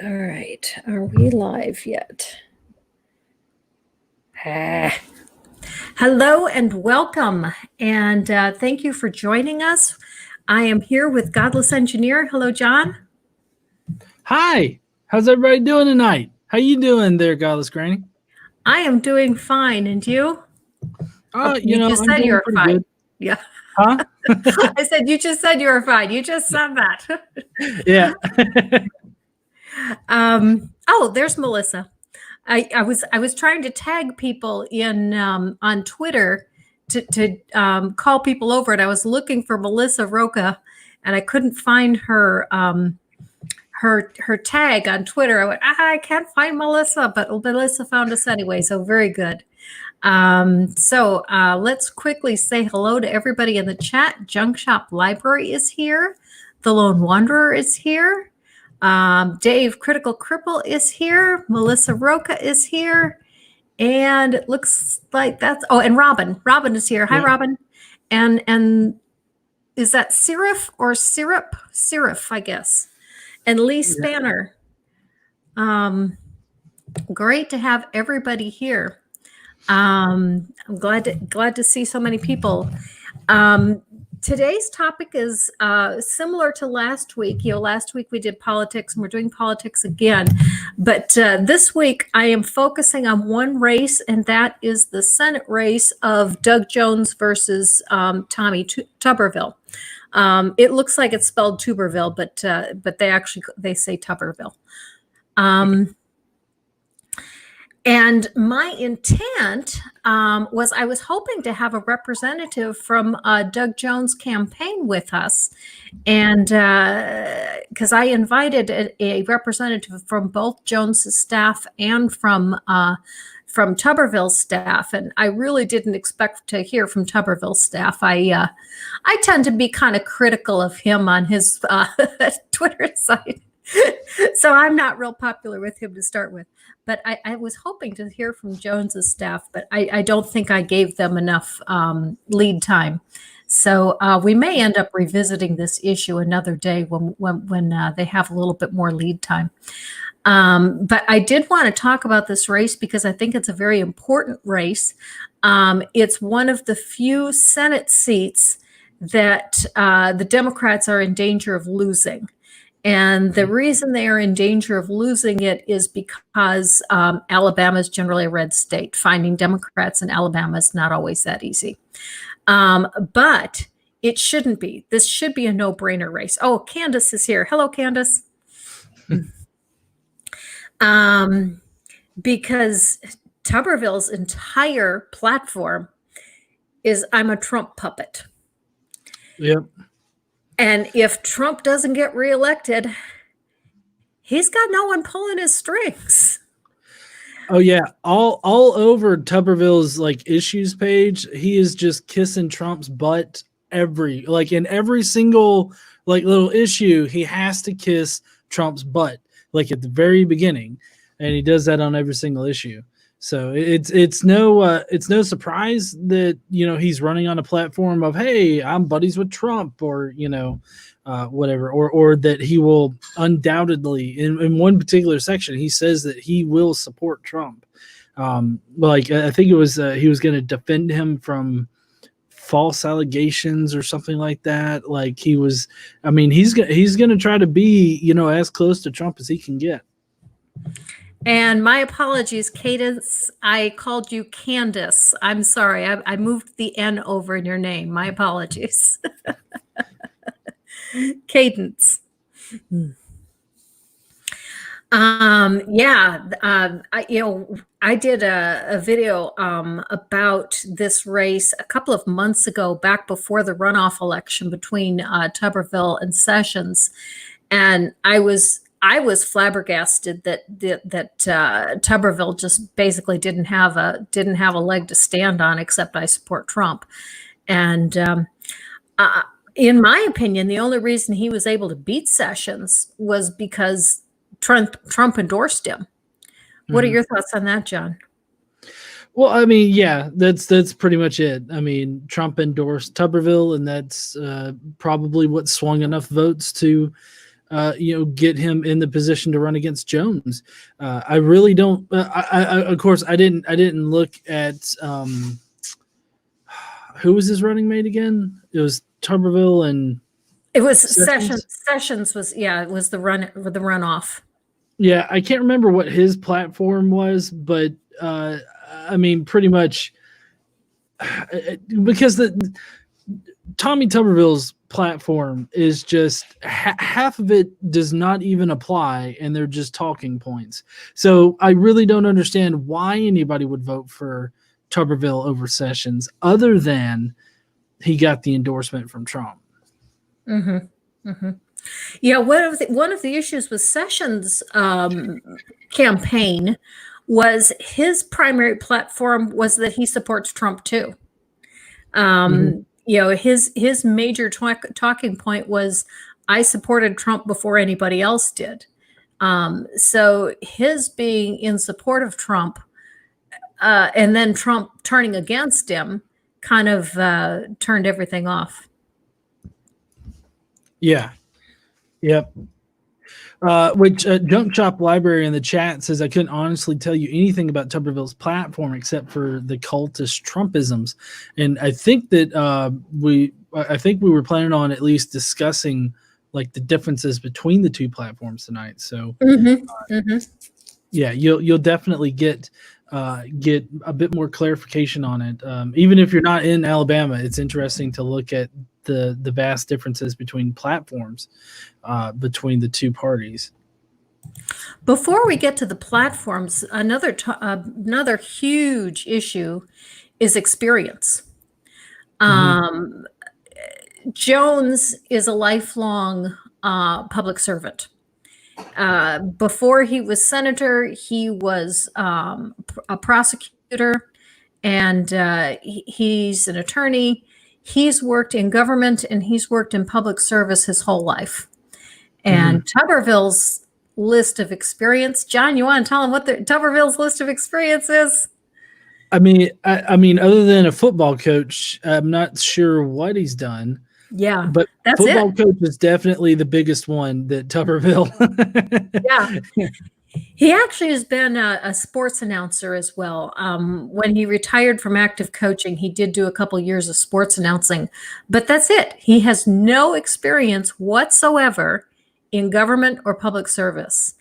All right. Are we live yet? Hello and welcome. And thank you for joining us. I am here with Godless Engineer. Hello, John. Hi. How's everybody doing tonight? How you doing there, Godless Granny? I am doing fine. And you? You just said you were fine. Good. Yeah. Huh? I said you just said you were fine. You just said that. Yeah. Oh, there's Melissa. I was trying to tag people in on Twitter to call people over, and I was looking for Melissa Roca, and I couldn't find her her tag on Twitter. I went, I can't find Melissa, but Melissa found us anyway, so very good. So let's quickly say hello to everybody in the chat. Junk Shop Library is here. The Lone Wanderer is here. Dave Critical Cripple is here. Melissa Roca is here. And it looks like that's, and Robin. Robin is here. Hi, yeah. Robin. And is that Serif or Syrup? Serif, I guess. And Lee Spanner. Great to have everybody here. I'm glad to see so many people. Today's topic is similar to last week. Last week we did politics, and we're doing politics again. But this week I am focusing on one race, and that is the Senate race of Doug Jones versus Tommy Tuberville. It looks like it's spelled Tuberville, but they say Tuberville. And my intent was I was hoping to have a representative from Doug Jones' campaign with us. And because I invited a representative from both Jones's staff and from Tuberville's staff. And I really didn't expect to hear from Tuberville's staff. I tend to be kind of critical of him on his Twitter site. So I'm not real popular with him to start with. But I was hoping to hear from Jones's staff, but I don't think I gave them enough lead time. So we may end up revisiting this issue another day when they have a little bit more lead time. But I did want to talk about this race because I think it's a very important race. It's one of the few Senate seats that the Democrats are in danger of losing. And the reason they are in danger of losing it is because Alabama is generally a red state. Finding Democrats in Alabama is not always that easy. But it shouldn't be. This should be a no-brainer race. Oh, Candace is here. Hello, Candace. Because Tuberville's entire platform is I'm a Trump puppet. Yep. And if Trump doesn't get reelected, he's got no one pulling his strings. Oh yeah, all over Tuberville's issues page, he is just kissing Trump's butt in every single little issue. He has to kiss Trump's butt at the very beginning, and he does that on every single issue. So it's no surprise that he's running on a platform of, hey, I'm buddies with Trump, or whatever, or that he will undoubtedly in one particular section he says that he will support Trump. I think it was he was going to defend him from false allegations or something like that. He's going to try to be as close to Trump as he can get. And my apologies, Cadence. I called you Candace. I'm sorry. I moved the N over in your name. My apologies. Cadence. I did a video about this race a couple of months ago, back before the runoff election between Tuberville and Sessions, and I was flabbergasted that Tuberville just basically didn't have a leg to stand on, except I support Trump. And in my opinion, the only reason he was able to beat Sessions was because Trump endorsed him. What are your thoughts on that, John? Well, yeah, that's pretty much it. Trump endorsed Tuberville, and that's probably what swung enough votes to get him in the position to run against Jones. I really don't. Of course, I didn't look at who was his running mate again. It was Tuberville and it was Sessions. Sessions was it was the runoff. Yeah, I can't remember what his platform was, but I mean, pretty much because Tommy Tuberville's platform is just half of it does not even apply, and they're just talking points. So I really don't understand why anybody would vote for Tuberville over Sessions, other than he got the endorsement from Trump. Mm-hmm. Mm-hmm. Yeah, one of the issues with Sessions' campaign was his primary platform was that he supports Trump too. His major talking point was, I supported Trump before anybody else did. So his being in support of Trump and then Trump turning against him kind of turned everything off. Yeah. Yep. Which Junk Shop Library in the chat says, I couldn't honestly tell you anything about Tuberville's platform except for the cultist Trumpisms. And I think that we were planning on at least discussing like the differences between the two platforms tonight. So yeah, you'll definitely get a bit more clarification on it. Even if you're not in Alabama, it's interesting to look at the vast differences between platforms between the two parties. Before we get to the platforms, another huge issue is experience. Jones is a lifelong public servant. Before he was senator, he was a prosecutor, and he's an attorney. He's worked in government and he's worked in public service his whole life. And Tuberville's list of experience, John, you want to tell him what Tuberville's list of experience is? I mean, other than a football coach, I'm not sure what he's done. Yeah, but that's football it. Coach is definitely the biggest one that Tuberville. Yeah. He actually has been a sports announcer as well. When he retired from active coaching, he did do a couple years of sports announcing, but that's it. He has no experience whatsoever in government or public service.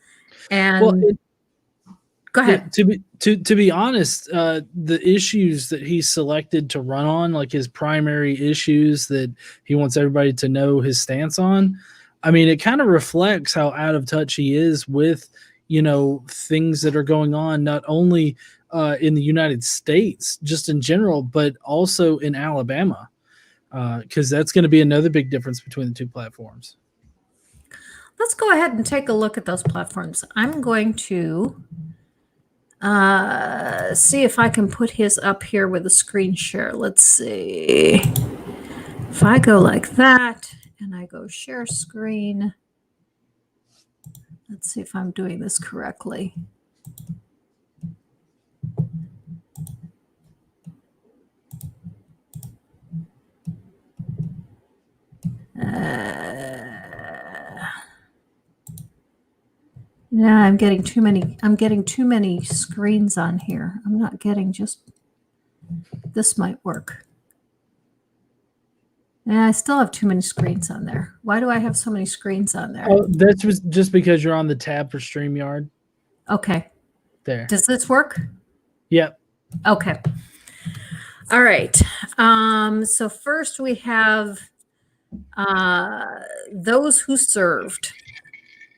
And go ahead. To be honest, the issues that he selected to run on, like his primary issues that he wants everybody to know his stance on, I mean, it kind of reflects how out of touch he is with things that are going on, not only in the United States, just in general, but also in Alabama, because that's going to be another big difference between the two platforms. Let's go ahead and take a look at those platforms. I'm going to see if I can put his up here with a screen share. Let's see. If I go like that and I go share screen. Let's see if I'm doing this correctly. I'm getting too many screens on here. I'm not getting just this might work. Yeah, I still have too many screens on there. Why do I have so many screens on there? Oh, that's just because you're on the tab for StreamYard. Okay. There. Does this work? Yep. Okay. All right. So first we have those who served.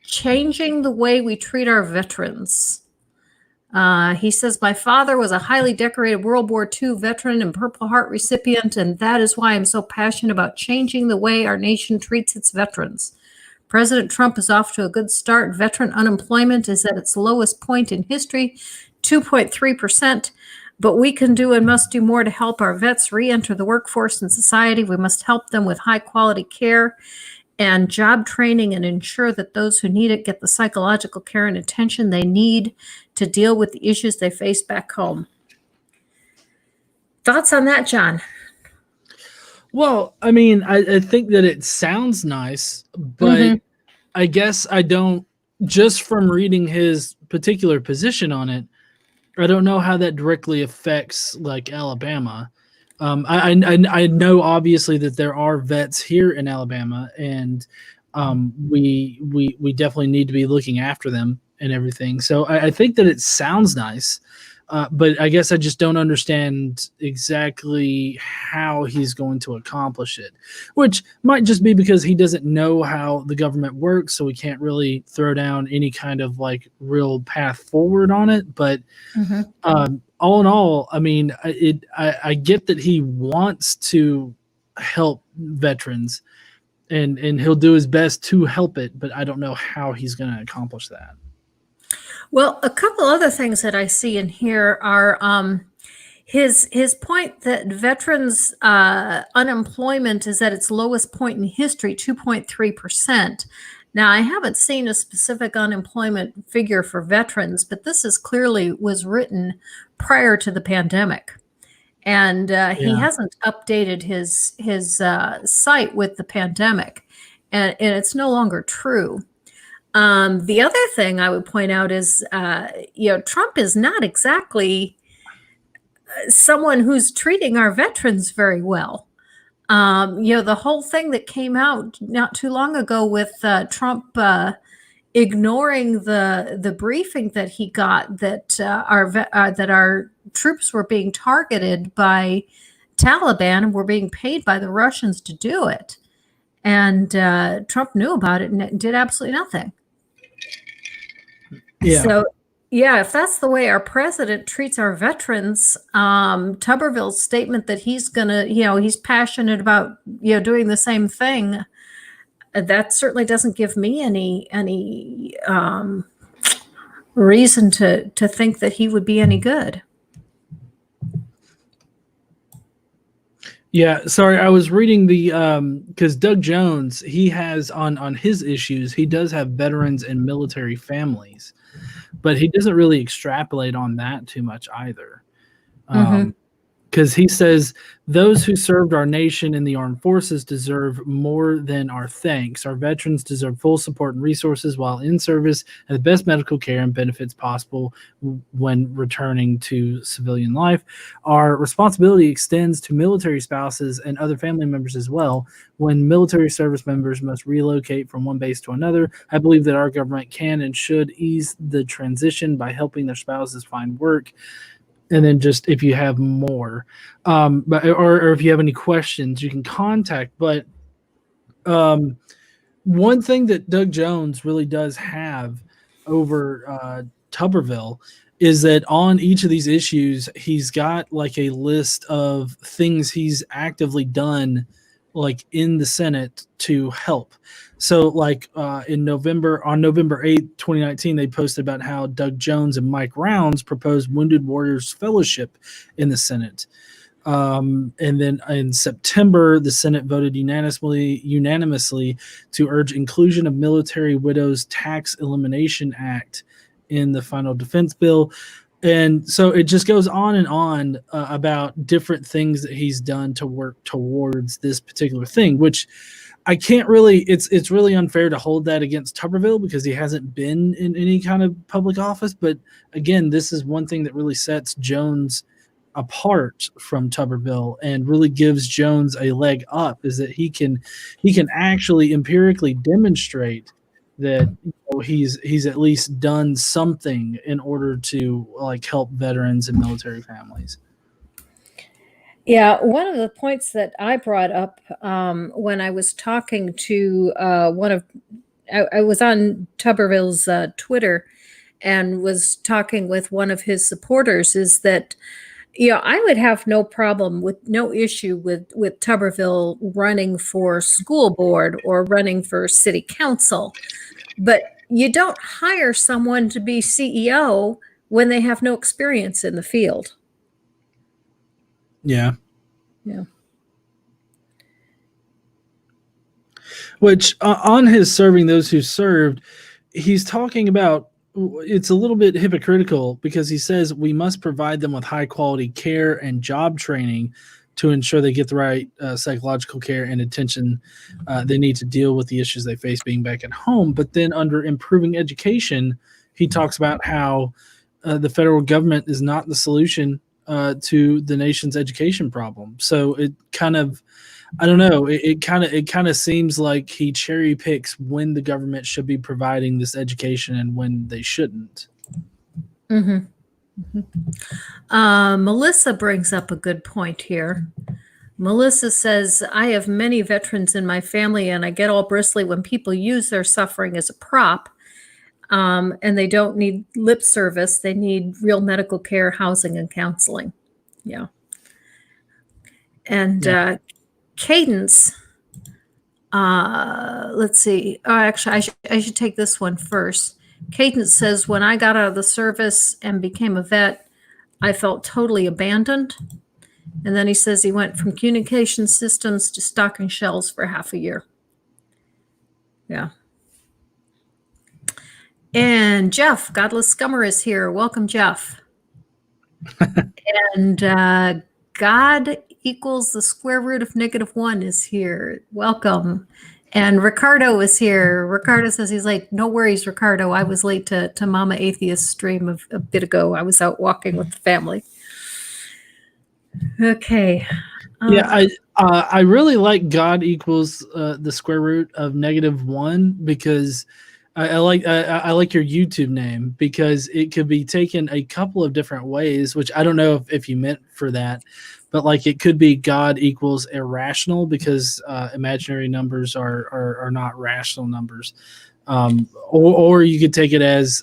Changing the way we treat our veterans. He says, my father was a highly decorated World War II veteran and Purple Heart recipient, and that is why I'm so passionate about changing the way our nation treats its veterans. President Trump is off to a good start. Veteran unemployment is at its lowest point in history, 2.3%. But we can do and must do more to help our vets re-enter the workforce and society. We must help them with high-quality care and job training and ensure that those who need it get the psychological care and attention they need to deal with the issues they face back home. Thoughts on that, John? Well, I mean, I think that it sounds nice, but I guess I don't, just from reading his particular position on it, I don't know how that directly affects like Alabama. I know obviously that there are vets here in Alabama, and we definitely need to be looking after them and everything. So I think that it sounds nice, but I guess I just don't understand exactly how he's going to accomplish it, which might just be because he doesn't know how the government works, so we can't really throw down any kind of like real path forward on it. But all in all, I mean, I get that he wants to help veterans, and he'll do his best to help it, but I don't know how he's going to accomplish that. Well, a couple other things that I see in here are his point that veterans unemployment is at its lowest point in history, 2.3%. Now, I haven't seen a specific unemployment figure for veterans, but this is clearly was written prior to the pandemic, and he hasn't updated his site with the pandemic, and it's no longer true. The other thing I would point out is, Trump is not exactly someone who's treating our veterans very well. The whole thing that came out not too long ago with Trump ignoring the briefing that he got that our troops were being targeted by Taliban and were being paid by the Russians to do it, and Trump knew about it and did absolutely nothing. Yeah. So, yeah, if that's the way our president treats our veterans, Tuberville's statement that he's gonna, he's passionate about, doing the same thing, that certainly doesn't give me any reason to think that he would be any good. Yeah, sorry, I was reading the because Doug Jones, he has on his issues, he does have veterans and military families, but he doesn't really extrapolate on that too much either. Because he says those who served our nation in the armed forces deserve more than our thanks. Our veterans deserve full support and resources while in service and the best medical care and benefits possible when returning to civilian life. Our responsibility extends to military spouses and other family members as well. When military service members must relocate from one base to another, I believe that our government can and should ease the transition by helping their spouses find work. And then just if you have more, or if you have any questions, you can contact. But one thing that Doug Jones really does have over Tuberville is that on each of these issues, he's got like a list of things he's actively done, like in the Senate to help. So like on November 8th, 2019, they posted about how Doug Jones and Mike Rounds proposed Wounded Warriors Fellowship in the Senate. And then in September, the Senate voted unanimously to urge inclusion of Military Widows Tax Elimination Act in the final defense bill. And so it just goes on and on about different things that he's done to work towards this particular thing, which I can't really, it's really unfair to hold that against Tuberville because he hasn't been in any kind of public office. But again, this is one thing that really sets Jones apart from Tuberville and really gives Jones a leg up, is that he can actually empirically demonstrate that he's at least done something in order to like help veterans and military families. Yeah, one of the points that I brought up when I was talking to I was on Tuberville's Twitter and was talking with one of his supporters is that, I would have no issue with Tuberville running for school board or running for city council, but you don't hire someone to be CEO when they have no experience in the field. Yeah. Yeah. Which on his serving those who served, he's talking about, it's a little bit hypocritical because he says we must provide them with high quality care and job training to ensure they get the right psychological care and attention they need to deal with the issues they face being back at home. But then under improving education, he talks about how the federal government is not the solution to the nation's education problem. So it kind of, I don't know, it kind of seems like he cherry picks when the government should be providing this education and when they shouldn't. Mm-hmm. Mm-hmm. Melissa brings up a good point here. Melissa says, I have many veterans in my family, and I get all bristly when people use their suffering as a prop, and they don't need lip service. They need real medical care, housing, and counseling. Yeah. And Cadence, let's see. Oh, actually, I should take this one first. Cadence says, when I got out of the service and became a vet, I felt totally abandoned. And then he says he went from communication systems to stocking shelves for half a year. Yeah. And Jeff, Godless Scummer, is here. Welcome, Jeff. And God equals the square root of -1 is here. Welcome. And Ricardo is here. Ricardo says he's late. No worries, Ricardo. I was late to Mama Atheist stream a bit ago. I was out walking with the family. Okay. Yeah, I really like God equals the square root of -1 because I like your YouTube name because it could be taken a couple of different ways, which I don't know if you meant for that, but like it could be God equals irrational because imaginary numbers are not rational numbers, or you could take it as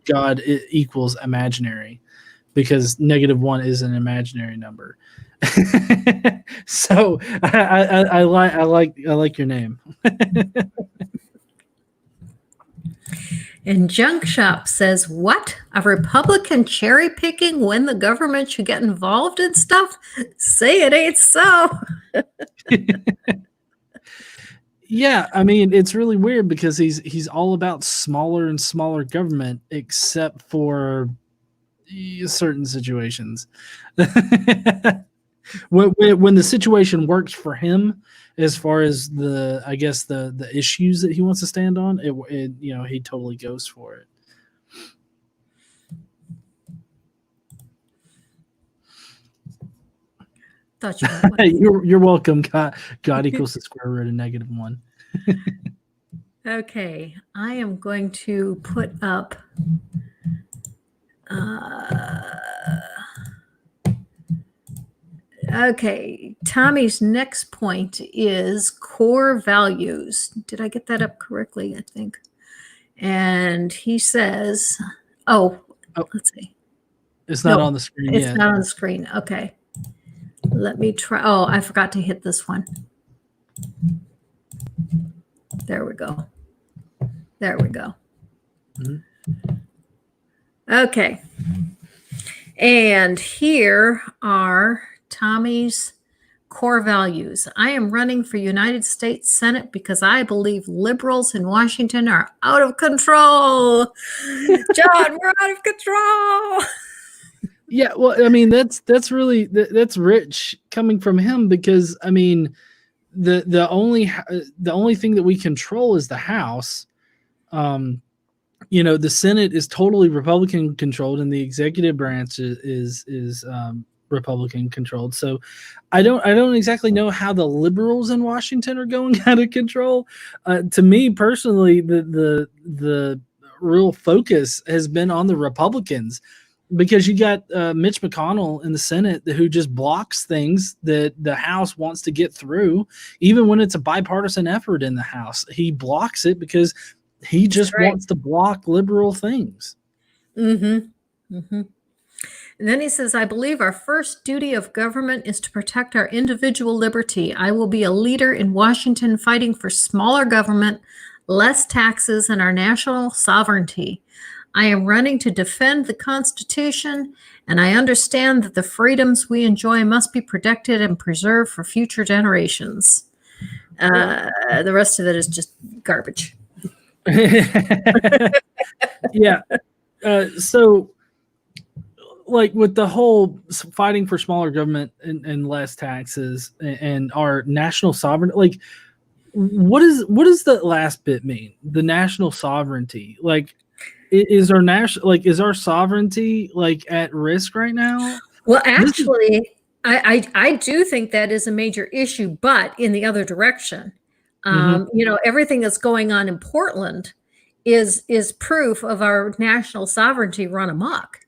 God equals imaginary because -1 is an imaginary number. So I like your name. And Junk Shop says, what? A Republican cherry picking when the government should get involved in stuff? Say it ain't so. Yeah, I mean, it's really weird because he's all about smaller and smaller government, except for certain situations. When the situation works for him, as far as the issues that he wants to stand on, it he totally goes for it. Thought you you're welcome. God equals the square root of -1. Okay, I am going to put up. Okay, Tommy's next point is core values. Did I get that up correctly? I think. And he says, let's see. It's not on the screen yet. It's not on the screen. Okay. Let me try. Oh, I forgot to hit this one. There we go. There we go. Mm-hmm. Okay. And here are Tommy's core values. I am running for United States Senate because I believe liberals in Washington are out of control. John, we're out of control. Yeah, well, I mean that's rich coming from him because I mean the only thing that we control is the House. The Senate is totally Republican controlled, and the executive branch is Republican controlled. So I don't exactly know how the liberals in Washington are going out of control. To me personally, the real focus has been on the Republicans. Because you got Mitch McConnell in the Senate who just blocks things that the House wants to get through, even when it's a bipartisan effort in the House. He blocks it because he just wants to block liberal things. Mm-hmm. Mm-hmm. And then he says, I believe our first duty of government is to protect our individual liberty. I will be a leader in Washington fighting for smaller government, less taxes, and our national sovereignty. I am running to defend the Constitution, and I understand that the freedoms we enjoy must be protected and preserved for future generations. The rest of it is just garbage. Yeah. So like with the whole fighting for smaller government and less taxes and our national sovereignty, like what does that last bit mean? The national sovereignty, like is our is our sovereignty like at risk right now? Well, This is actually, I do think that is a major issue, but in the other direction. mhm, Everything that's going on in Portland is proof of our national sovereignty run amok,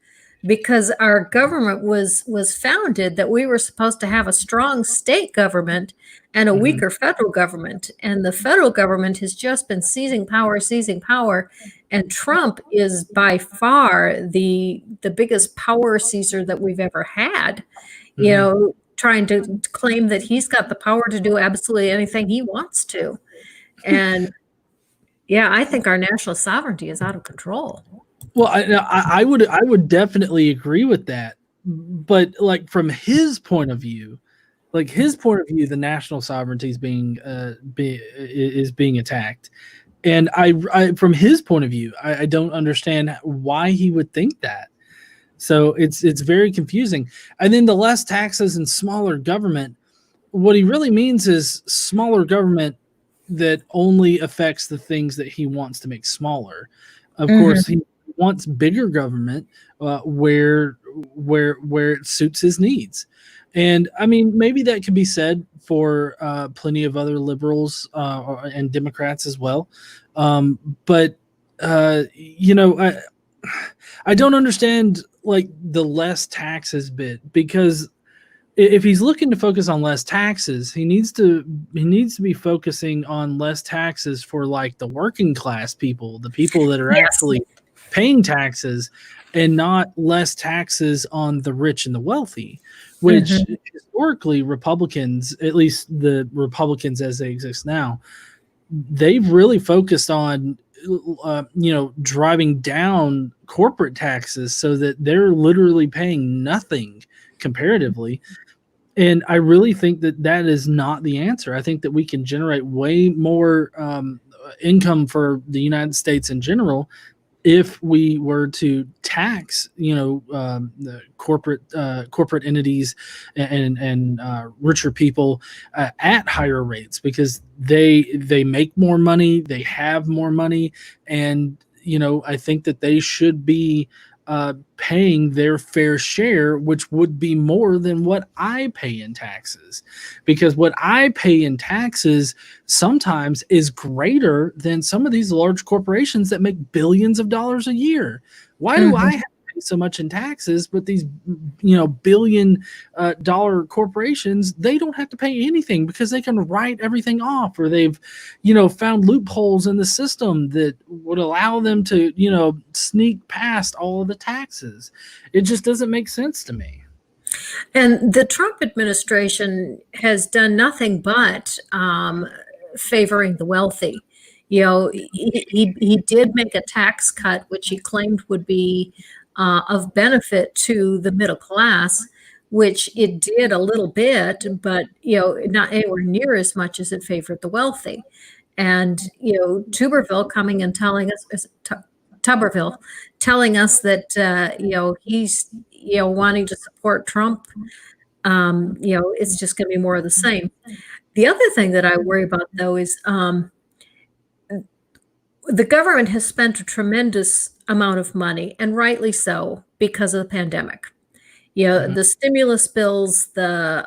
because our government was founded that we were supposed to have a strong state government and a mhm, weaker federal government, and the federal government has just been seizing power, and Trump is by far the biggest power seizer that we've ever had, mhm. trying to claim that he's got the power to do absolutely anything he wants to. And yeah, I think our national sovereignty is out of control. Well, I would definitely agree with that, but like from his point of view, the national sovereignty is being attacked, and I from his point of view, I don't understand why he would think that. So it's very confusing. And then the less taxes and smaller government, what he really means is smaller government that only affects the things that he wants to make smaller. Of course, Mhm. he wants bigger government where it suits his needs. And I mean, maybe that could be said for plenty of other liberals and Democrats as well. But I don't understand like the less taxes bit, because if he's looking to focus on less taxes, he needs to be focusing on less taxes for like the working class people, the people that are Yes. actually paying taxes, and not less taxes on the rich and the wealthy, which Mhm. historically Republicans, at least the Republicans as they exist now, they've really focused on driving down corporate taxes so that they're literally paying nothing comparatively. And I really think that that is not the answer. I think that we can generate way more income for the United States in general if we were to tax, the corporate entities and richer people at higher rates, because they make more money, they have more money, and I think that they should be paying their fair share, which would be more than what I pay in taxes, because what I pay in taxes sometimes is greater than some of these large corporations that make billions of dollars a year. Why do I Mhm. have to pay so much in taxes, but these billion dollar corporations, they don't have to pay anything because they can write everything off, or they've found loopholes in the system that would allow them to sneak past all of the taxes. It just doesn't make sense to me. And the Trump administration has done nothing but favoring the wealthy. He did make a tax cut, which he claimed would be of benefit to the middle class, which it did a little bit, but not anywhere near as much as it favored the wealthy. And Tuberville coming and telling us, Tuberville telling us that he's wanting to support Trump. It's just going to be more of the same. The other thing that I worry about, though, is the government has spent a tremendous amount of money, and rightly so, because of the pandemic. Mhm. The stimulus bills, all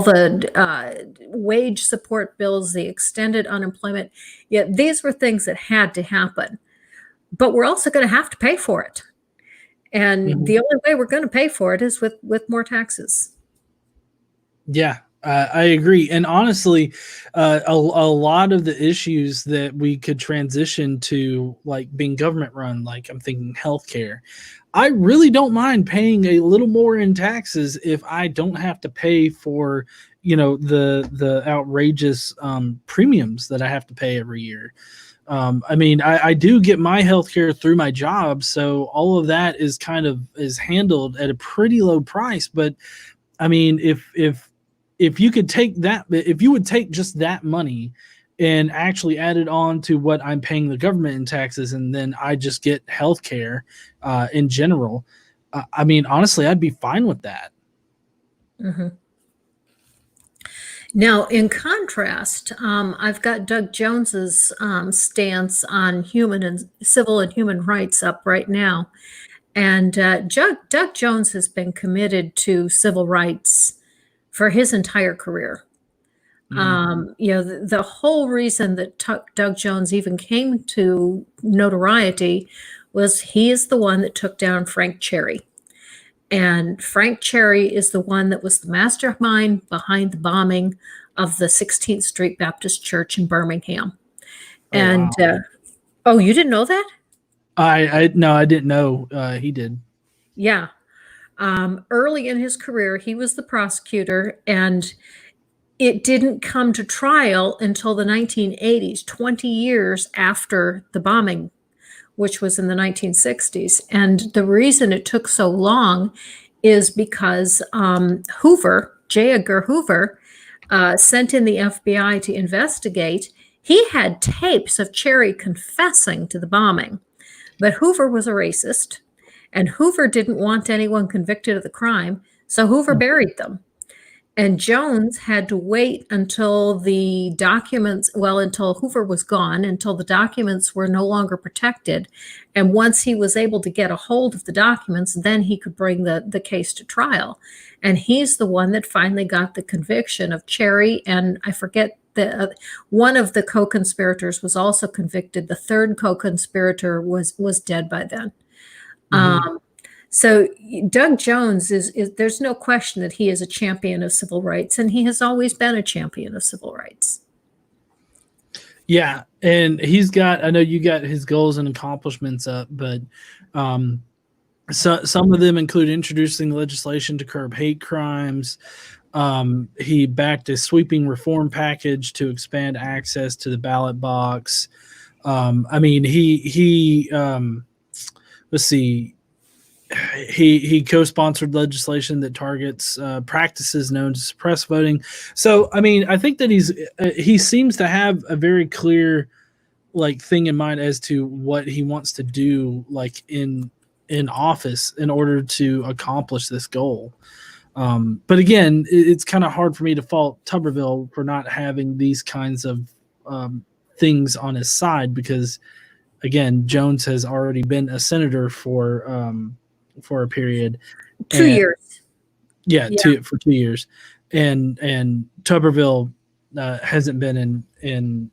the wage support bills, the extended unemployment. Yeah, these were things that had to happen, but we're also going to have to pay for it. And Mhm. the only way we're going to pay for it is with more taxes. Yeah, I agree. And honestly, a lot of the issues that we could transition to, like being government run, like I'm thinking healthcare, I really don't mind paying a little more in taxes if I don't have to pay for, the outrageous premiums that I have to pay every year. I mean, I do get my healthcare through my job, so all of that is handled at a pretty low price. But I mean, if you could take that, if you would take just that money and actually add it on to what I'm paying the government in taxes, and then I just get health care in general, I mean, honestly, I'd be fine with that. Mm-hmm. Now, in contrast, I've got Doug Jones's stance on civil and human rights up right now, and Doug Jones has been committed to civil rights for his entire career. The whole reason that Doug Jones even came to notoriety was he is the one that took down Frank Cherry. And Frank Cherry is the one that was the mastermind behind the bombing of the 16th Street Baptist Church in Birmingham. Oh, And wow. oh, you didn't know that? No, I didn't know he did. Yeah. Early in his career, he was the prosecutor, and it didn't come to trial until the 1980s, 20 years after the bombing, which was in the 1960s. And the reason it took so long is because Hoover, J. Edgar Hoover, sent in the FBI to investigate. He had tapes of Cherry confessing to the bombing, but Hoover was a racist, and Hoover didn't want anyone convicted of the crime, so Hoover buried them. And Jones had to wait until until Hoover was gone, until the documents were no longer protected. And once he was able to get a hold of the documents, then he could bring the case to trial. And he's the one that finally got the conviction of Cherry. And I forget one of the co-conspirators was also convicted. The third co-conspirator was dead by then. Mm-hmm. So Doug Jones is there's no question that he is a champion of civil rights, and he has always been a champion of civil rights. Yeah, and I know you got his goals and accomplishments up, but so some of them include introducing legislation to curb hate crimes. He backed a sweeping reform package to expand access to the ballot box. I mean, let's see. He co-sponsored legislation that targets practices known to suppress voting. So, I mean, I think that he seems to have a very clear thing in mind as to what he wants to do in office in order to accomplish this goal. But again, it's kind of hard for me to fault Tuberville for not having these kinds of things on his side because, again, Jones has already been a senator for a period. 2 years. Yeah, for 2 years. And Tuberville hasn't been in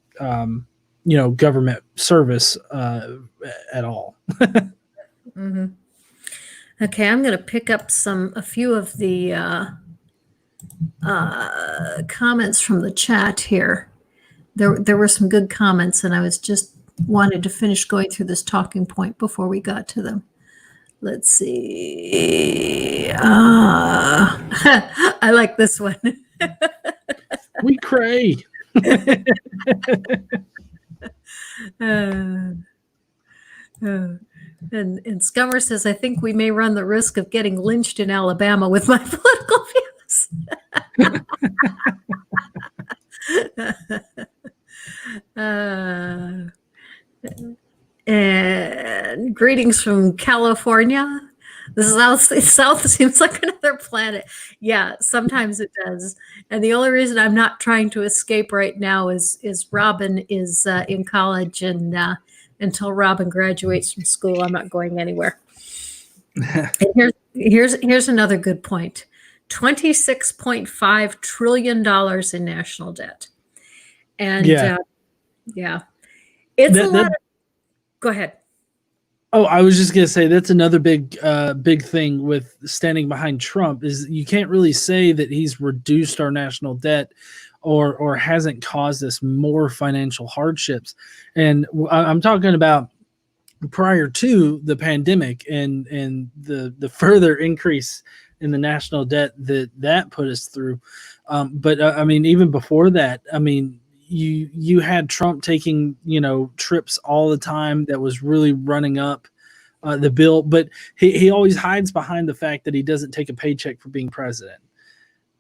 government service at all. Mm-hmm. Okay, I'm going to pick up a few of the comments from the chat here. There were some good comments, and I was just wanted to finish going through this talking point before we got to them. Let's see. I like this one. We cray. And Scummer says, I think we may run the risk of getting lynched in Alabama with my political views. And greetings from California. The South seems like another planet. Yeah, sometimes it does. And the only reason I'm not trying to escape right now is Robin is in college, and until Robin graduates from school, I'm not going anywhere. And here's another good point: $26.5 trillion in national debt. And it's a lot. Go ahead. Oh, I was just gonna say that's another big thing with standing behind Trump is you can't really say that he's reduced our national debt or hasn't caused us more financial hardships. And I'm talking about prior to the pandemic and the further increase in the national debt that put us through. But I mean, even before that, I mean, you had Trump taking, trips all the time that was really running up the bill, but he always hides behind the fact that he doesn't take a paycheck for being president.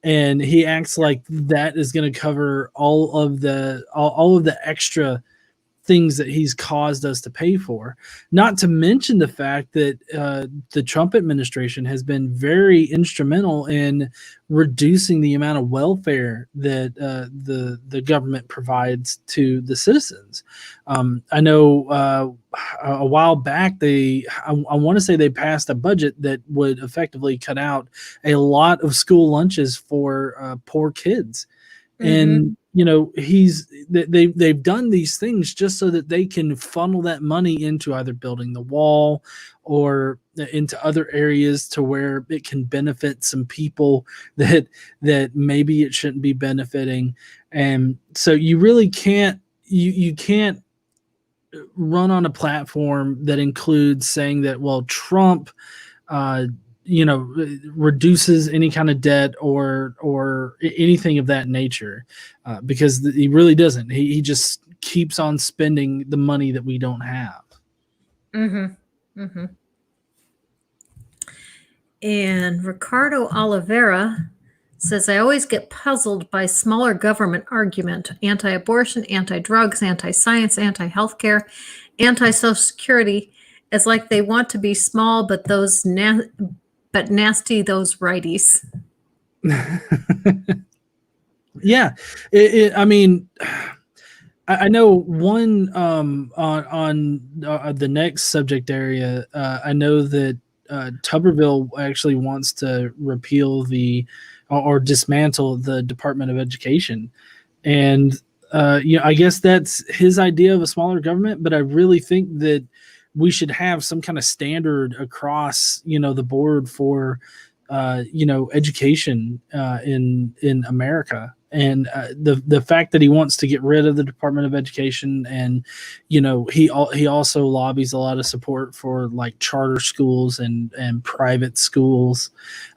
And he acts like that is going to cover all of the extra things that he's caused us to pay for. Not to mention the fact that the Trump administration has been very instrumental in reducing the amount of welfare that the government provides to the citizens. I know a while back I want to say they passed a budget that would effectively cut out a lot of school lunches for poor kids. And they've done these things just so that they can funnel that money into either building the wall or into other areas to where it can benefit some people that maybe it shouldn't be benefiting. And so you really can't you can't run on a platform that includes saying that, well, Trump reduces any kind of debt or anything of that nature, because he really doesn't. He just keeps on spending the money that we don't have. And Ricardo Oliveira says, I always get puzzled by smaller government argument: anti-abortion, anti-drugs, anti-science, anti-healthcare, anti-social security, as like they want to be small, but nasty those righties. Yeah, I mean, I know one on the next subject area. I know that Tuberville actually wants to repeal or dismantle the Department of Education, and I guess that's his idea of a smaller government. But I really think that we should have some kind of standard across the board for education in America. And the fact that he wants to get rid of the Department of Education, and he also lobbies a lot of support for like charter schools and private schools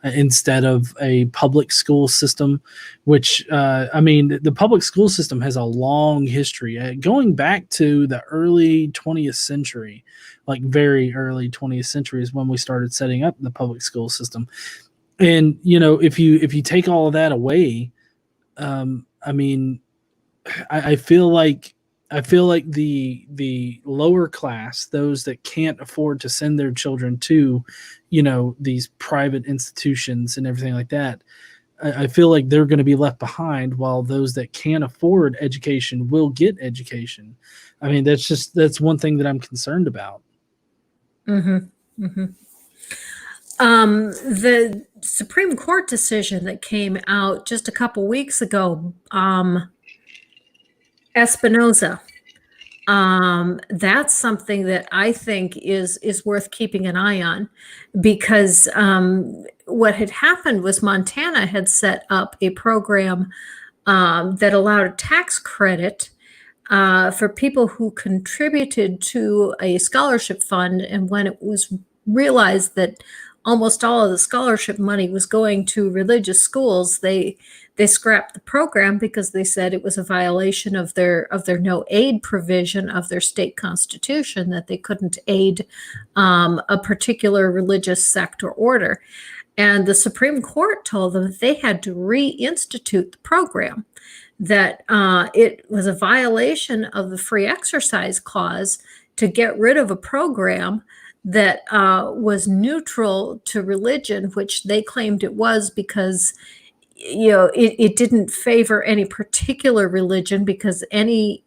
instead of a public school system, which the public school system has a long history going back to the early 20th century, like very early 20th century is when we started setting up the public school system. And if you take all of that away, I feel like the lower class, those that can't afford to send their children to, these private institutions and everything like that, I feel like they're going to be left behind, while those that can't afford education will get education. I mean, that's one thing that I'm concerned about. The Supreme Court decision that came out just a couple weeks ago, Espinoza, that's something that I think is worth keeping an eye on, because what had happened was Montana had set up a program that allowed a tax credit for people who contributed to a scholarship fund, and when it was realized that almost all of the scholarship money was going to religious schools, they scrapped the program because they said it was a violation of their no aid provision of their state constitution, that they couldn't aid a particular religious sect or order. And the Supreme Court told them that they had to reinstitute the program, that it was a violation of the free exercise clause to get rid of a program that was neutral to religion, which they claimed it was, because it didn't favor any particular religion, because any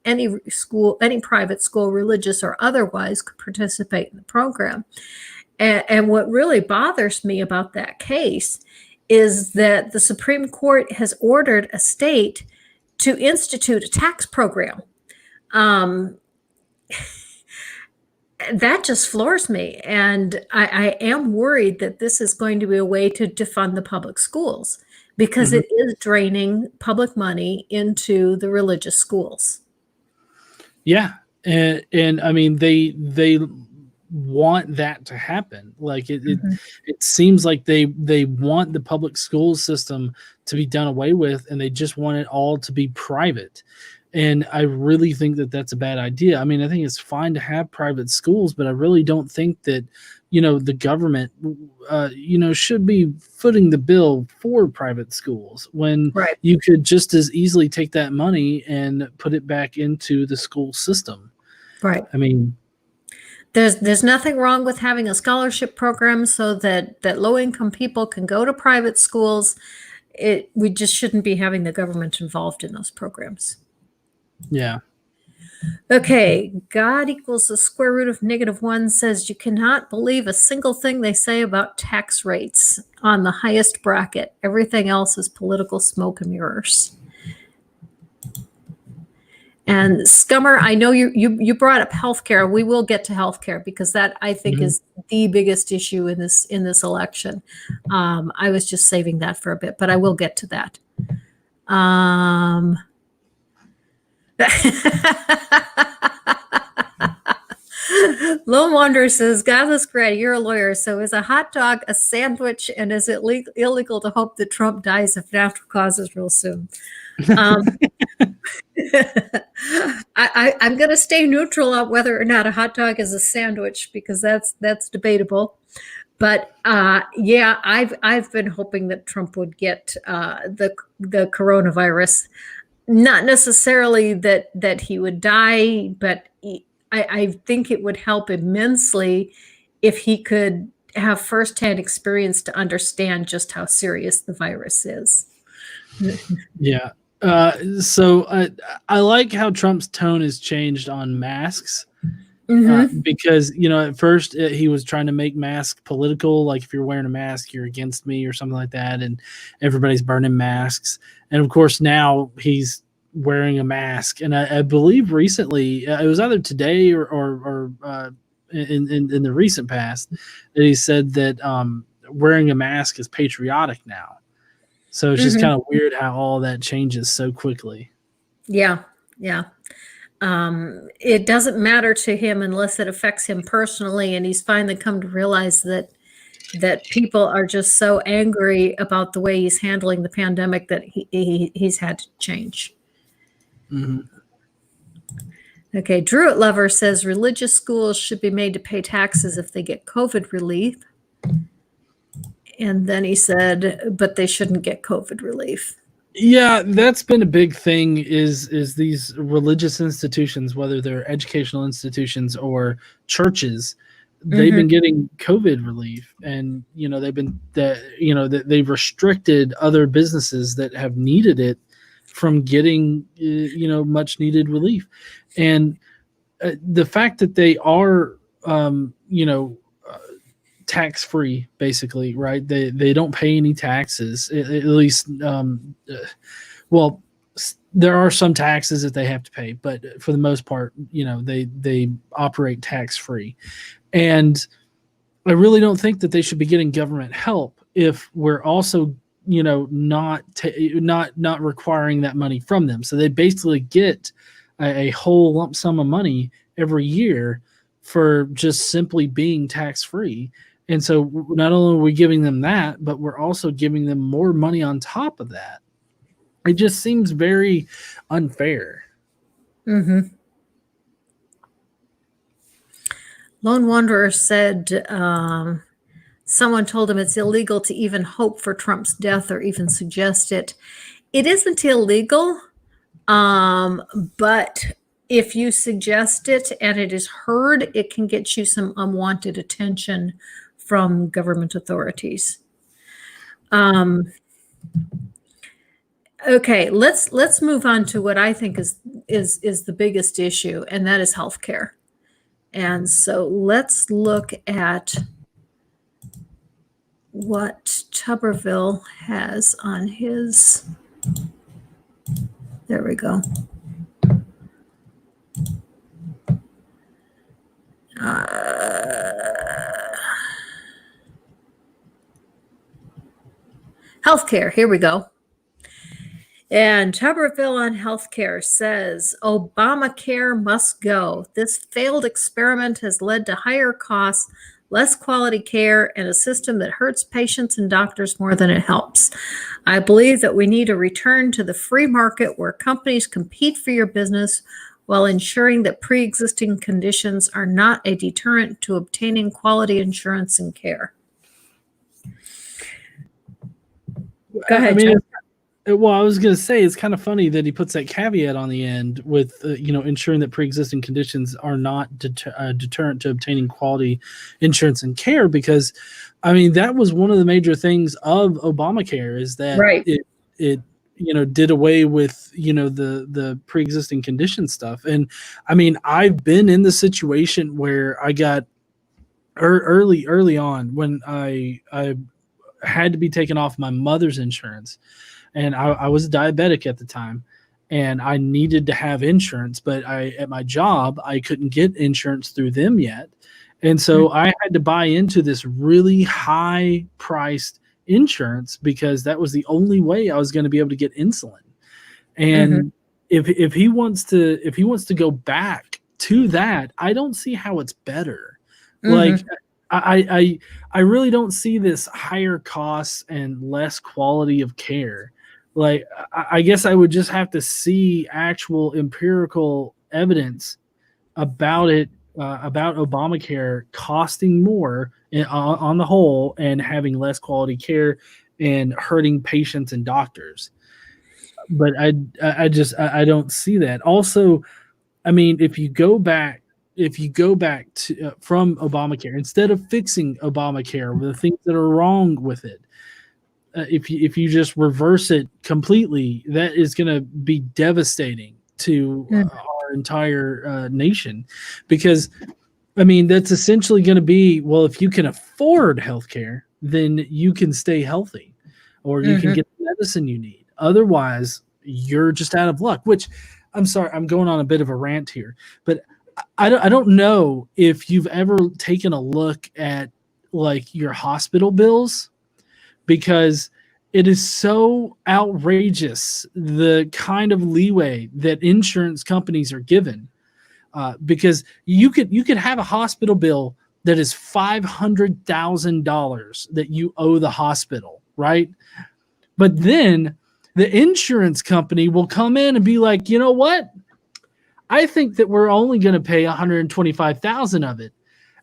school, any private school, religious or otherwise, could participate in the program. And what really bothers me about that case is that the Supreme Court has ordered a state to institute a tax program. That just floors me. And I am worried that this is going to be a way to defund the public schools, because it is draining public money into the religious schools. Yeah. And I mean, they want that to happen. Like it seems like they want the public school system to be done away with, and they just want it all to be private. And I really think that that's a bad idea. I mean, I think it's fine to have private schools, but I really don't think that, the government, should be footing the bill for private schools, when you could just as easily take that money and put it back into the school system. Right. I mean, There's nothing wrong with having a scholarship program so that low income people can go to private schools. We just shouldn't be having the government involved in those programs. yeah. Okay, God equals the square root of -1 says you cannot believe a single thing they say about tax rates on the highest bracket. Everything else is political smoke and mirrors. And Scummer, I know you brought up healthcare. We will get to healthcare because that I think is the biggest issue in this election. I was just saving that for a bit, but I will get to that. Lone Wanderer says, Godless Grad, you're a lawyer, so is a hot dog a sandwich, and is it illegal to hope that Trump dies of natural causes real soon? I'm going to stay neutral on whether or not a hot dog is a sandwich because that's debatable. But yeah, I've been hoping that Trump would get the coronavirus. Not necessarily that he would die, but I think it would help immensely if he could have firsthand experience to understand just how serious the virus is. Yeah. So I like how Trump's tone has changed on masks. Because, at first he was trying to make masks political. Like if you're wearing a mask, you're against me or something like that. And everybody's burning masks. And of course, now he's wearing a mask. And I believe recently, it was either today or in the recent past, that he said that wearing a mask is patriotic now. So it's just kind of weird how all that changes so quickly. Yeah. Yeah. It doesn't matter to him unless it affects him personally. And he's finally come to realize that people are just so angry about the way he's handling the pandemic that he's had to change. Okay. Druid Lover says religious schools should be made to pay taxes if they get COVID relief. And then he said, but they shouldn't get COVID relief. Yeah, that's been a big thing is these religious institutions, whether they're educational institutions or churches, they've been getting COVID relief, and they've restricted other businesses that have needed it from getting much needed relief. And the fact that they are tax free, basically, right? They don't pay any taxes, at least. Well, there are some taxes that they have to pay, but for the most part, they operate tax free. And I really don't think that they should be getting government help if we're also not requiring that money from them. So they basically get a whole lump sum of money every year for just simply being tax free. And so not only are we giving them that, but we're also giving them more money on top of that. It just seems very unfair. Lone Wanderer said someone told him it's illegal to even hope for Trump's death or even suggest it. It isn't illegal, but if you suggest it and it is heard, it can get you some unwanted attention from government authorities. Okay, let's move on to what I think is the biggest issue, and that is healthcare. And so let's look at what Tuberville has on his. There we go. Healthcare, here we go. And Tuberville on healthcare says, Obamacare must go. This failed experiment has led to higher costs, less quality care, and a system that hurts patients and doctors more than it helps. I believe that we need a return to the free market where companies compete for your business while ensuring that pre-existing conditions are not a deterrent to obtaining quality insurance and care. Go ahead, Jeff. Well, I was going to say it's kind of funny that he puts that caveat on the end with, ensuring that pre-existing conditions are not deterrent to obtaining quality insurance and care. Because, I mean, that was one of the major things of Obamacare is that Right. it did away with the pre-existing condition stuff. And I mean, I've been in the situation where I got early on when I had to be taken off my mother's insurance, and I was diabetic at the time, and I needed to have insurance, but at my job I couldn't get insurance through them yet, and so I had to buy into this really high priced insurance because that was the only way I was going to be able to get insulin. Mm-hmm. And if he wants to go back to that, I don't see how it's better. Like Mm-hmm. I really don't see this higher costs and less quality of care. Like I guess I would just have to see actual empirical evidence about it, about Obamacare costing more on the whole and having less quality care and hurting patients and doctors. But I don't see that. Also, I mean, if you go back to from Obamacare, instead of fixing Obamacare, the things that are wrong with it, if you just reverse it completely, that is going to be devastating to our entire nation, because I mean that's essentially going to be, well, if you can afford healthcare, then you can stay healthy, or you can Mm-hmm. get the medicine you need. Otherwise, you're just out of luck. Which, I'm sorry, I'm going on a bit of a rant here, but I don't know if you've ever taken a look at like your hospital bills, because it is so outrageous the kind of leeway that insurance companies are given. Because you could have a hospital bill that is $500,000 that you owe the hospital, right? But then the insurance company will come in and be like, you know what? I think that we're only going to pay 125,000 of it.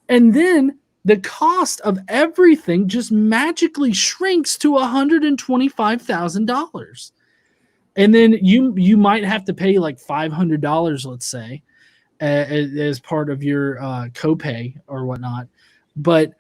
And then the cost of everything just magically shrinks to $125,000. And then you might have to pay like $500, let's say, as part of your copay or whatnot. But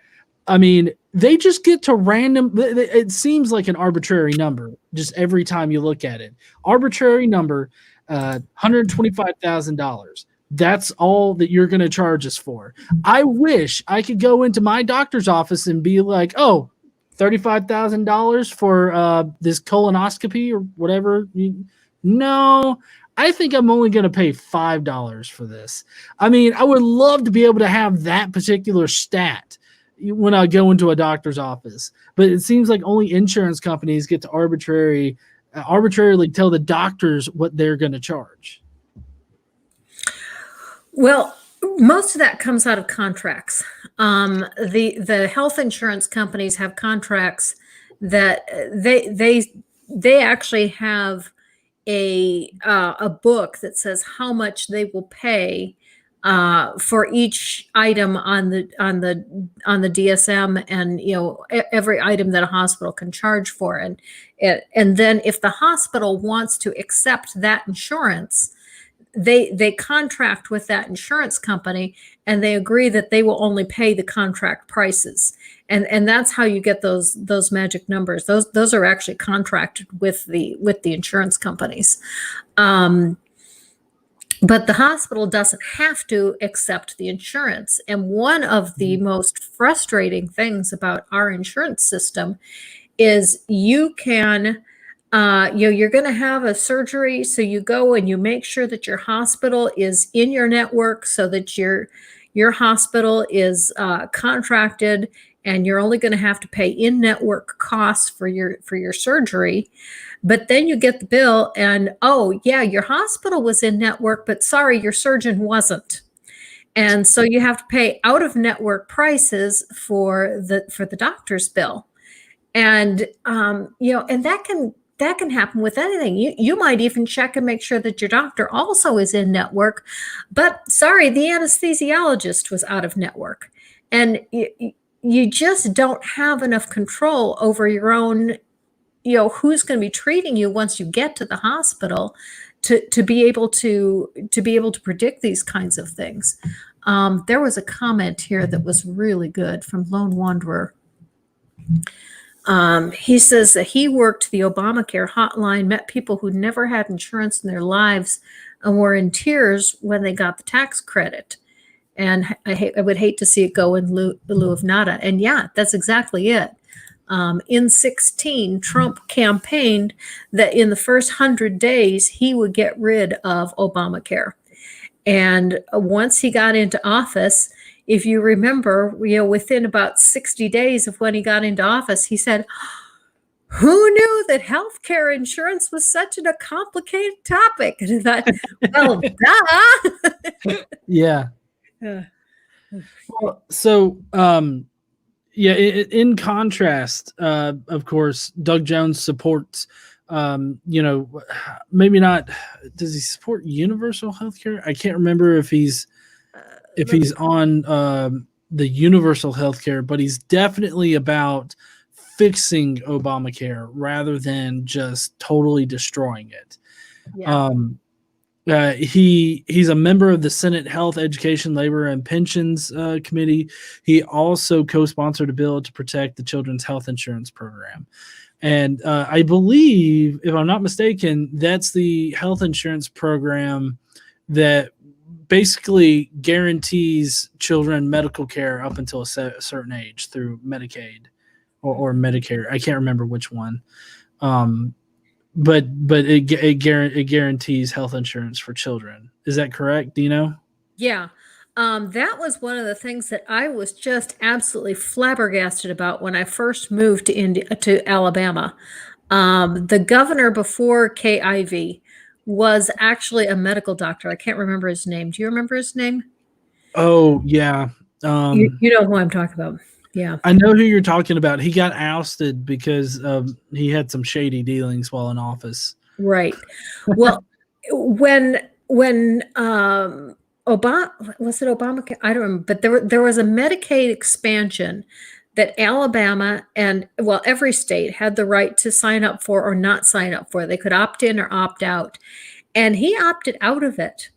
I mean, they just get to random. It seems like an arbitrary number just every time you look at it. Arbitrary number, $125,000. That's all that you're going to charge us for. I wish I could go into my doctor's office and be like, oh, $35,000 for this colonoscopy or whatever. No, I think I'm only going to pay $5 for this. I mean, I would love to be able to have that particular stat when I go into a doctor's office, but it seems like only insurance companies get to arbitrarily tell the doctors what they're going to charge. Well, most of that comes out of contracts. The health insurance companies have contracts that they actually have a book that says how much they will pay for each item on the DSM, and every item that a hospital can charge for, and then if the hospital wants to accept that insurance, they contract with that insurance company, and they agree that they will only pay the contract prices, and that's how you get those magic numbers. Those are actually contracted with the insurance companies. But the hospital doesn't have to accept the insurance. And one of the most frustrating things about our insurance system is you can, you're going to have a surgery. So you go and you make sure that your hospital is in your network, so that your hospital is contracted, and you're only going to have to pay in-network costs for your surgery. But then you get the bill and, oh, yeah, your hospital was in network, but sorry, your surgeon wasn't. And so you have to pay out-of-network prices for the doctor's bill. And, and that can happen with anything. You might even check and make sure that your doctor also is in network, but sorry, the anesthesiologist was out of network. And you just don't have enough control over your own who's going to be treating you once you get to the hospital to be able to predict these kinds of things. There was a comment here that was really good from Lone Wanderer. He says that he worked the Obamacare hotline, met people who never had insurance in their lives and were in tears when they got the tax credit. And I would hate to see it go in lieu of nada. And yeah, that's exactly it. In 2016, Trump campaigned that in the first 100 days, he would get rid of Obamacare. And once he got into office, if you remember, within about 60 days of when he got into office, he said, who knew that healthcare insurance was such a complicated topic? And I thought, well, duh. Yeah. Well, so, yeah, in contrast, of course, Doug Jones supports, maybe not. Does he support universal health care? I can't remember if he's on the universal health care, but he's definitely about fixing Obamacare rather than just totally destroying it. Yeah. He's a member of the Senate Health, Education, Labor, and Pensions Committee. He also co-sponsored a bill to protect the Children's Health Insurance Program. And I believe, if I'm not mistaken, that's the health insurance program that basically guarantees children medical care up until a certain age through Medicaid or Medicare. I can't remember which one. But it guarantees health insurance for children. Is that correct? Do you know? Yeah. That was one of the things that I was just absolutely flabbergasted about when I first moved to Alabama. The governor before KIV was actually a medical doctor. I can't remember his name. Do you remember his name? Oh, yeah. You know who I'm talking about. Yeah. I know who you're talking about. He got ousted because he had some shady dealings while in office. Right. Well, when Obama, was it Obamacare? I don't remember, but there was a Medicaid expansion that Alabama and, well, every state had the right to sign up for or not sign up for. They could opt in or opt out. And he opted out of it.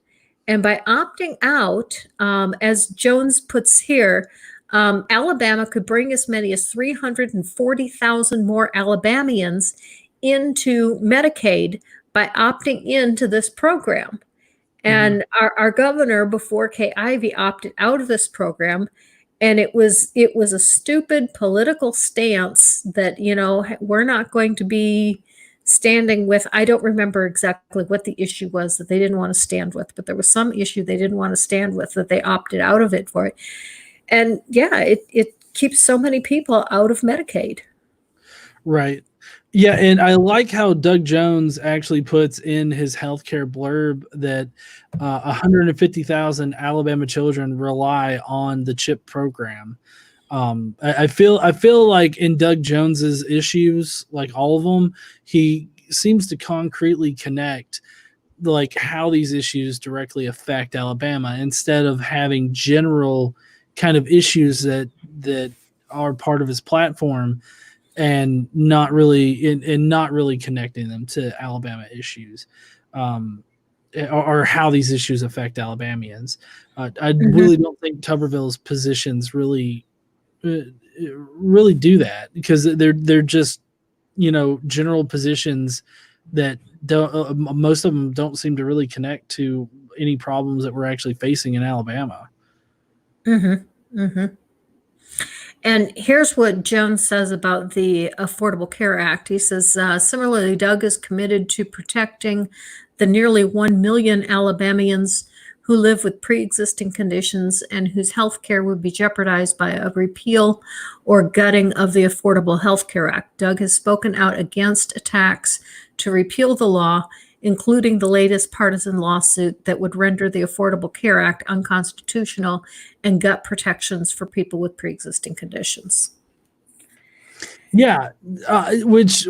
And by opting out, as Jones puts here, Alabama could bring as many as 340,000 more Alabamians into Medicaid by opting into this program. And our governor before Kay Ivey opted out of this program. And it was a stupid political stance that, we're not going to be standing with. I don't remember exactly what the issue was that they didn't want to stand with, but there was some issue they didn't want to stand with that they opted out of it for it. And yeah, it keeps so many people out of Medicaid. Right. Yeah, and I like how Doug Jones actually puts in his healthcare blurb that 150,000 Alabama children rely on the CHIP program. I feel like in Doug Jones's issues, like all of them, he seems to concretely connect like how these issues directly affect Alabama instead of having general kind of issues that are part of his platform and not really connecting them to Alabama issues, or how these issues affect Alabamians. I really don't think Tuberville's positions really do that, because they're just general positions that don't most of them don't seem to really connect to any problems that we're actually facing in Alabama. And here's what Jones says about the Affordable Care Act. He says, similarly, Doug is committed to protecting the nearly 1 million Alabamians who live with pre-existing conditions and whose health care would be jeopardized by a repeal or gutting of the Affordable Health Care Act. Doug has spoken out against attacks to repeal the law, including the latest partisan lawsuit that would render the Affordable Care Act unconstitutional and gut protections for people with pre-existing conditions. Yeah, which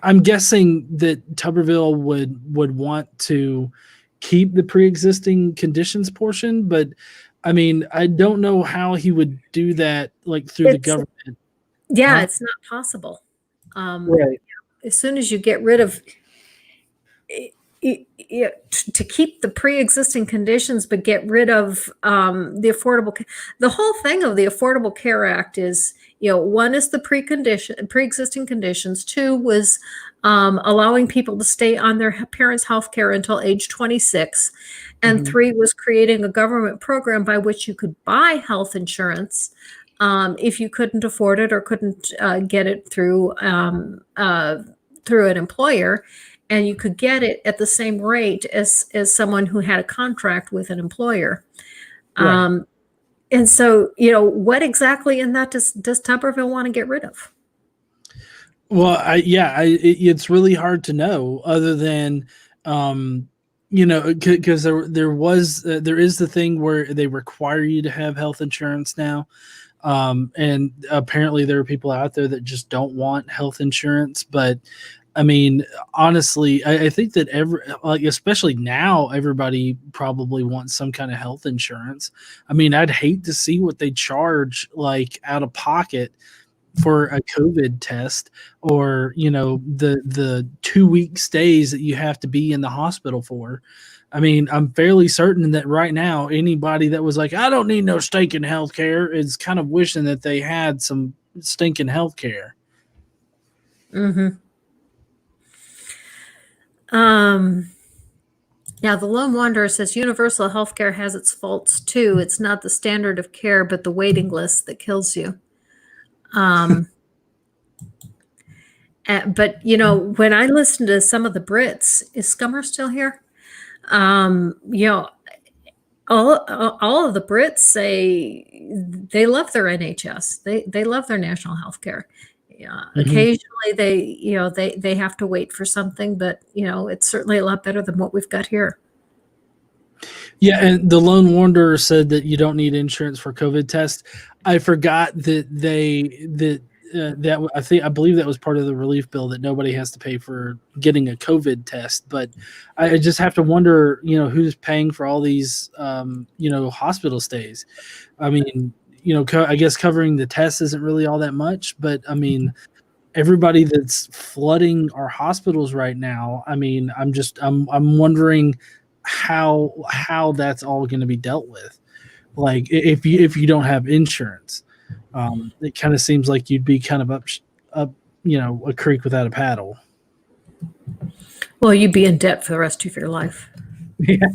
I'm guessing that Tuberville would want to keep the pre-existing conditions portion, but I mean, I don't know how he would do that, like through the government. Yeah, It's not possible. Right. As soon as you get rid of to keep the pre-existing conditions, but get rid of the affordable. The whole thing of the Affordable Care Act is, one is the pre-existing conditions. Two was allowing people to stay on their parents' health care until age 26. And three was creating a government program by which you could buy health insurance if you couldn't afford it or couldn't get it through an employer, and you could get it at the same rate as someone who had a contract with an employer. Right. And so, what exactly in that does Tuberville want to get rid of? Well, it's really hard to know, other than, because there is the thing where they require you to have health insurance now. And apparently there are people out there that just don't want health insurance. But I mean, honestly, I think that especially now, everybody probably wants some kind of health insurance. I mean, I'd hate to see what they charge like out of pocket for a COVID test, or the 2-week stays that you have to be in the hospital for. I mean, I'm fairly certain that right now, anybody that was like, I don't need no stinking health care, is kind of wishing that they had some stinking health care. Mm-hmm. Now, the Lone Wanderer says universal healthcare has its faults too. It's not the standard of care, but the waiting list that kills you. But when I listen to some of the Brits, is Scummer still here? All of the Brits say they love their NHS. They love their national health care. Occasionally they have to wait for something, but it's certainly a lot better than what we've got here. Yeah, and the Lone Wanderer said that you don't need insurance for COVID tests. I forgot that I believe that was part of the relief bill, that nobody has to pay for getting a COVID test. But I just have to wonder, who's paying for all these, hospital stays. I mean, I guess covering the test isn't really all that much, but I mean, everybody that's flooding our hospitals right now, I mean, I'm wondering how that's all going to be dealt with. Like, if you don't have insurance, it kind of seems like you'd be kind of up a creek without a paddle. Well, you'd be in debt for the rest of your life. Yeah.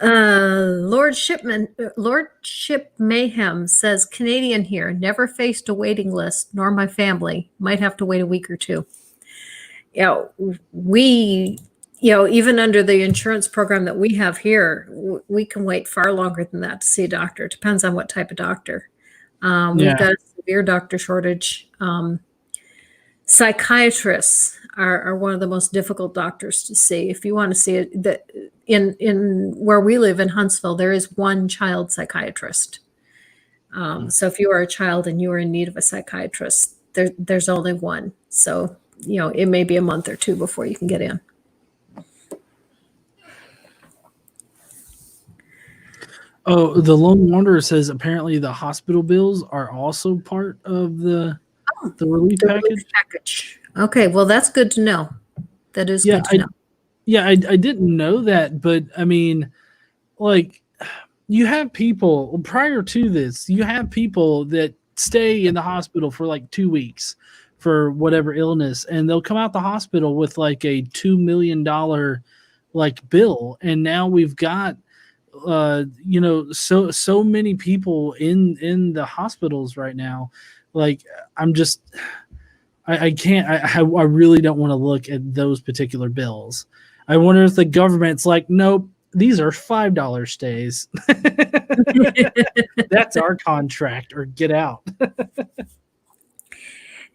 Lordship Mayhem says, Canadian here, never faced a waiting list, nor my family. Might have to wait a week or two. We, even under the insurance program that we have here, we can wait far longer than that to see a doctor. It depends on what type of doctor. We've got a severe doctor shortage. Psychiatrists are one of the most difficult doctors to see. If you want to see it, that in where we live in Huntsville, there is one child psychiatrist. So if you are a child and you are in need of a psychiatrist, there's only one. So, it may be a month or two before you can get in. Oh, the Lone Wanderer says apparently the hospital bills are also part of the relief package. Okay, well, that's good to know. That is good to know. Yeah, I didn't know that, but I mean, like, you have people prior to this, you have people that stay in the hospital for like 2 weeks for whatever illness, and they'll come out the hospital with like a $2 million like bill, and now we've got so many people in the hospitals right now. Like, I can't. I really don't want to look at those particular bills. I wonder if the government's like, nope, these are $5 stays. That's our contract, or get out.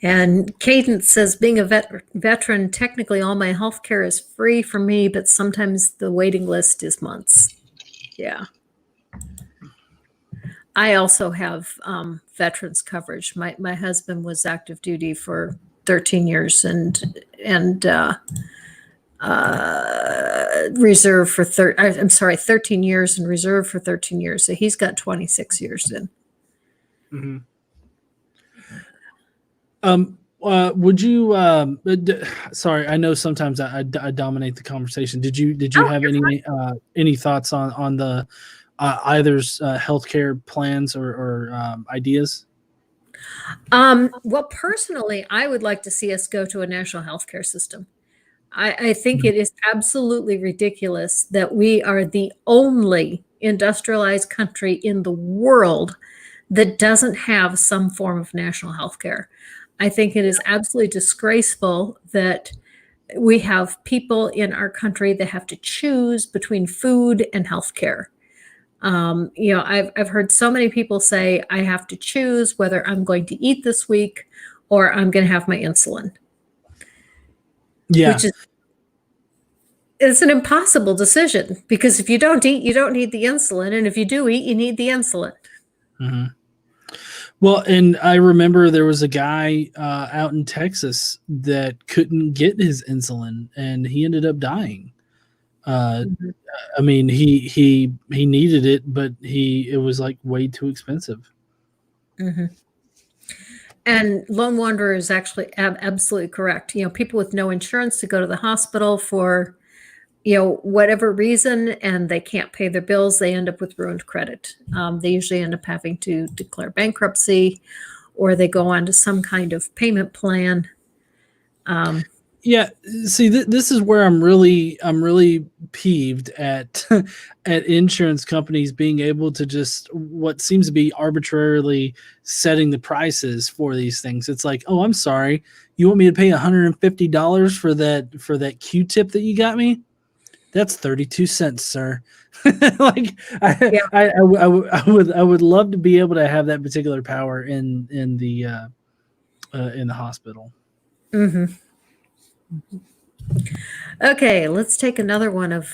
And Cadence says, being a veteran, technically all my health care is free for me, but sometimes the waiting list is months. Yeah. I also have veterans coverage. My husband was active duty for 13 years and reserve for 13 years and reserve for 13 years. So he's got 26 years in. Mm-hmm. Would you? Sorry, I know sometimes I dominate the conversation. Did you Oh, have you're any thoughts on the either's healthcare plans or ideas? Well, personally, I would like to see us go to a national healthcare system. I think it is absolutely ridiculous that we are the only industrialized country in the world that doesn't have some form of national health care. I think it is absolutely disgraceful that we have people in our country that have to choose between food and health care. I've heard so many people say I have to choose whether I'm going to eat this week or I'm going to have my insulin, Yeah. which is it's an impossible decision because if you don't eat, you don't need the insulin, and if you do eat, you need the insulin. Hmm. Well, and I remember there was a guy out in Texas that couldn't get his insulin, and he ended up dying. Uh, Mhm. I mean, he needed it, but it was like way too expensive. Mhm. And Lone Wanderer is actually absolutely correct. People with no insurance to go to the hospital for, whatever reason, and they can't pay their bills, they end up with ruined credit. They usually end up having to declare bankruptcy, or they go on to some kind of payment plan. Um, Yeah, see, this is where I'm really peeved at at insurance companies being able to just what seems to be arbitrarily setting the prices for these things. It's like, oh, I'm sorry, you want me to pay $150 for that Q-tip that you got me? That's 32 cents, sir. Like yeah. I would love to be able to have that particular power in the hospital. Hmm. Okay, let's take another one of.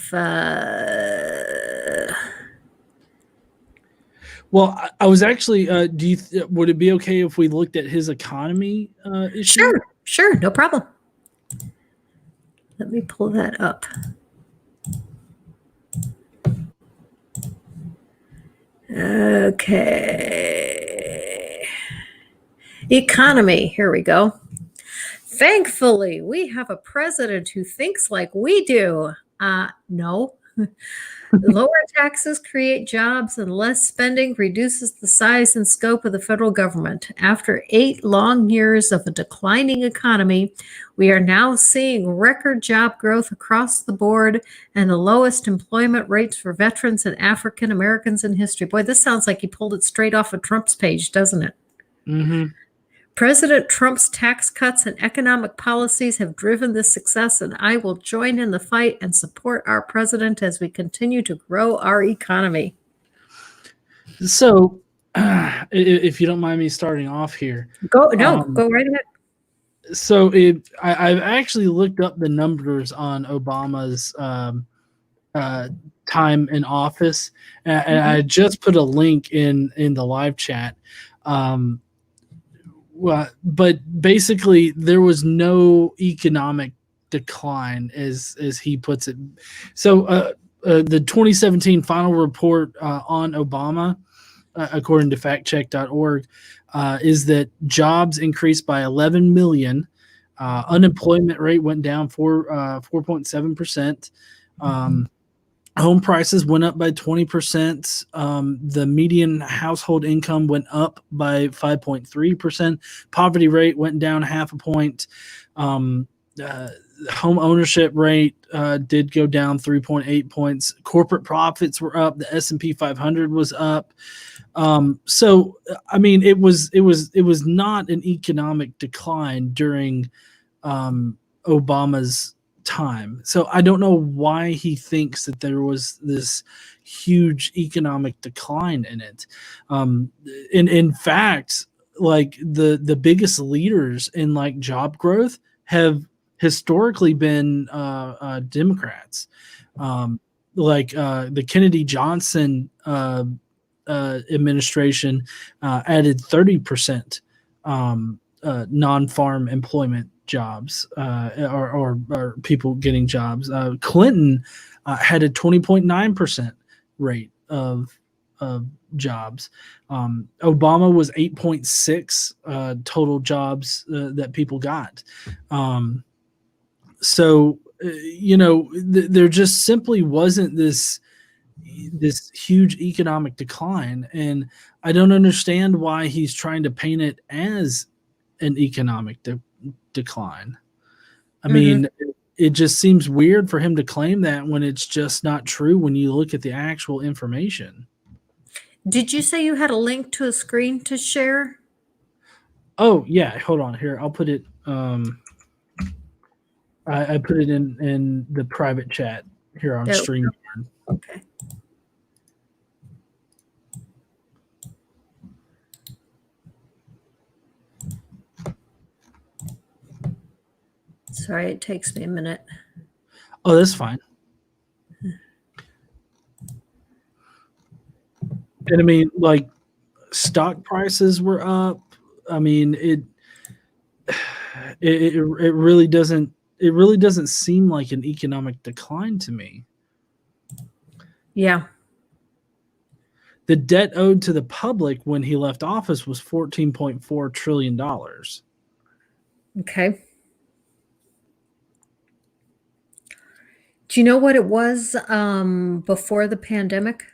Well, I was actually. Would it be okay if we looked at his economy issue? Sure, sure, no problem. Let me pull that up. Okay. Economy. Here we go. Thankfully, we have a president who thinks like we do. No. Lower taxes create jobs and less spending reduces the size and scope of the federal government. After 8 long years of a declining economy, we are now seeing record job growth across the board and the lowest employment rates for veterans and African Americans in history. Boy, this sounds like he pulled it straight off of Trump's page, doesn't it? Mm-hmm. President Trump's tax cuts and economic policies have driven this success, and I will join in the fight and support our president as we continue to grow our economy. So, if you don't mind me starting off here, um, Go right ahead. so I've actually looked up the numbers on Obama's uh, time in office, and Mhm. I just put a link in the live chat. Um, well, but basically, there was no economic decline, as he puts it. So, the 2017 final report on Obama, according to factcheck.org, is that jobs increased by 11 million. Unemployment rate went down 4.7%. Home prices went up by 20%. The median household income went up by 5.3%. Poverty rate went down half a point. Um, uh, Home ownership rate did go down 3.8 points. Corporate profits were up. The S&P 500 was up. So I mean, it was not an economic decline during Obama's time. So I don't know why he thinks that there was this huge economic decline in it. In fact, like the biggest leaders in like job growth have historically been Democrats. The Kennedy Johnson administration added 30% non-farm employment jobs or people getting jobs. Clinton had a 20.9% rate of jobs. Obama was 8.6 total jobs that people got. So there just simply wasn't this huge economic decline, and I don't understand why he's trying to paint it as an economic decline. I mean, it just seems weird for him to claim that when it's just not true when you look at the actual information. Did you say you had a link to a screen to share? Oh yeah, hold on here. I'll put it. I put it in the private chat here on StreamYard. Okay. Sorry, it takes me a minute. Oh, that's fine. And I mean, like, stock prices were up. I mean, it really doesn't seem like an economic decline to me. Yeah. The debt owed to the public when he left office was $14.4 trillion. Okay. Do you know what it was before the pandemic?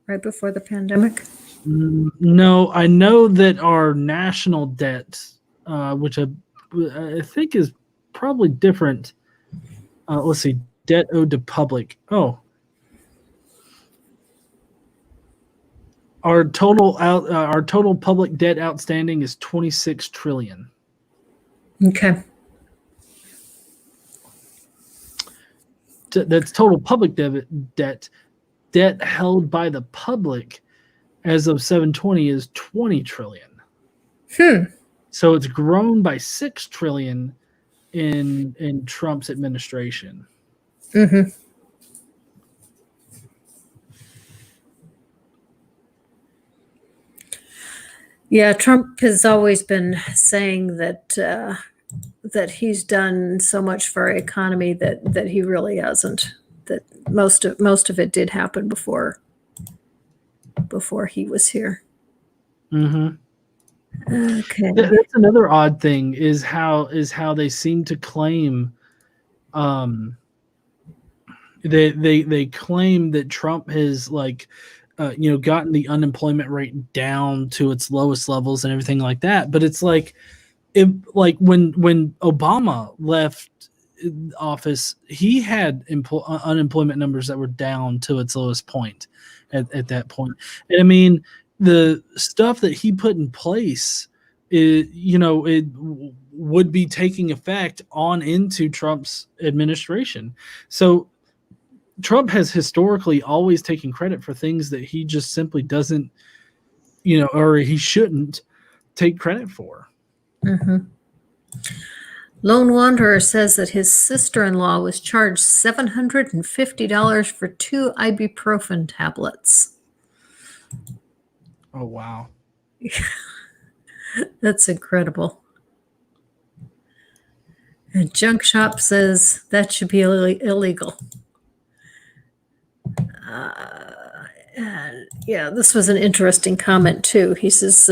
Right before the pandemic? No, I know that our national debt, which I think is probably different. Let's see, debt owed to public. Oh, our total public debt outstanding is 26 trillion. Okay. That's total public debt. Debt held by the public as of 7/20 is 20 trillion. So it's grown by 6 trillion in Trump's administration. Yeah, Trump has always been saying that that he's done so much for our economy that he really hasn't. That most of it did happen before he was here. Okay. That's another odd thing is how they seem to claim they claim that Trump has gotten the unemployment rate down to its lowest levels and everything like that, but it's like when Obama left office, he had unemployment numbers that were down to its lowest point at that point. And I mean, the stuff that he put in place, it would be taking effect on into Trump's administration. So Trump has historically always taken credit for things that he just simply doesn't, or he shouldn't take credit for. Lone Wanderer says that his sister-in-law was charged $750 for 2 ibuprofen tablets. Oh, wow. That's incredible. And Junk Shop says that should be illegal. Yeah, this was an interesting comment too. He says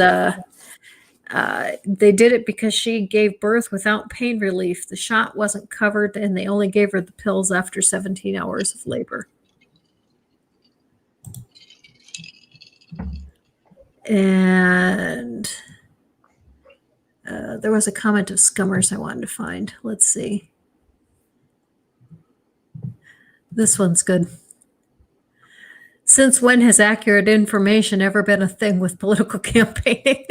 they did it because she gave birth without pain relief. The shot wasn't covered, and they only gave her the pills after 17 hours of labor. And there was a comment of Scummers I wanted to find. Let's see. This one's good. Since when has accurate information ever been a thing with political campaigning?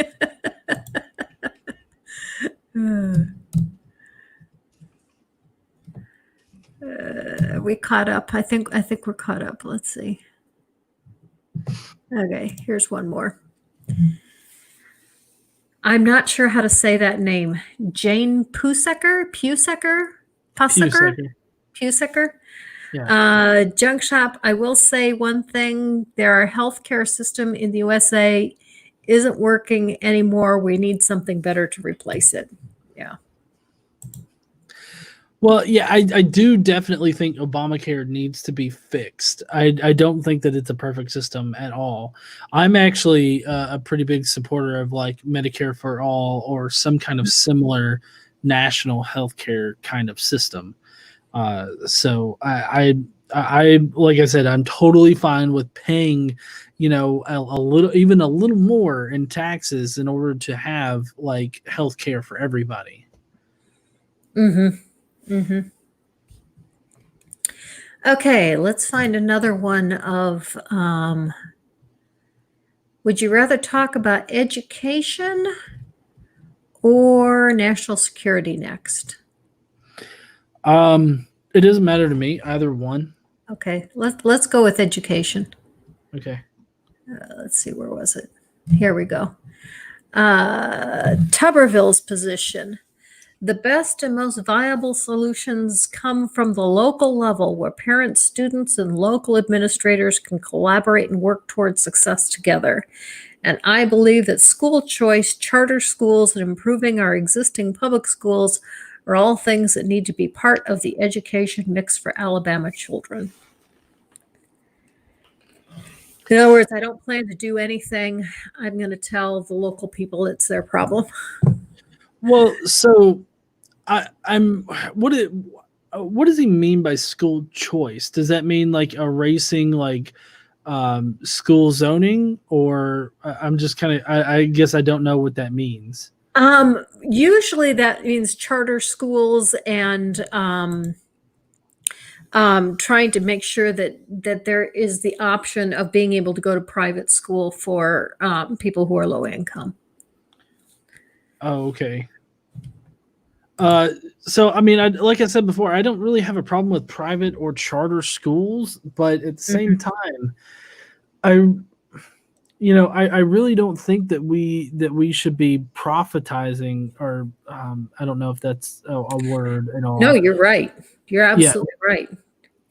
We caught up. I think we're caught up. Let's see. Okay, here's one more. I'm not sure how to say that name. Jane Pusecker? Yeah. Junk Shop, I will say one thing. Our healthcare system in the USA isn't working anymore. We need something better to replace it. Yeah. Well, yeah, I do definitely think Obamacare needs to be fixed. I don't think that it's a perfect system at all. I'm actually a pretty big supporter of like Medicare for all or some kind of similar national healthcare kind of system. So I like I said, I'm totally fine with paying, a little, even a little more in taxes in order to have like healthcare for everybody. Mm-hmm. Mm-hmm. Okay, let's find another one of would you rather talk about education or national security next? It doesn't matter to me, either one. Okay, let's go with education. Okay. Let's see, where was it? Here we go. Tuberville's position. The best and most viable solutions come from the local level where parents, students, and local administrators can collaborate and work towards success together. And I believe that school choice, charter schools, and improving our existing public schools are all things that need to be part of the education mix for Alabama children. In other words, I don't plan to do anything. I'm going to tell the local people it's their problem. Well, so I'm what does he mean by school choice? Does that mean like erasing like school zoning, or I'm just kind of I guess I don't know what that means. Usually that means charter schools and trying to make sure that there is the option of being able to go to private school for people who are low income. Oh, okay. So I mean, like I said before, I don't really have a problem with private or charter schools, but at the same time, I I really don't think that we should be profitizing, or I don't know if that's a word at No, all. you're right. You're Yeah, absolutely right.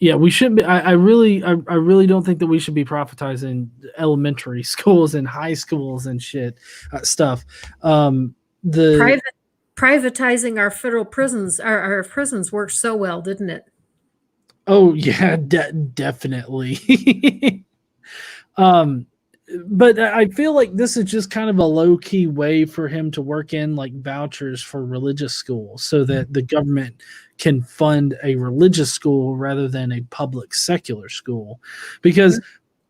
yeah, we shouldn't be. I really don't think that we should be profitizing elementary schools and high schools and shit stuff. The Private privatizing our federal prisons, our prisons worked so well, didn't it? Oh yeah, definitely. um, but I feel like this is just kind of a low key way for him to work in like vouchers for religious schools, so that the government can fund a religious school rather than a public secular school. Because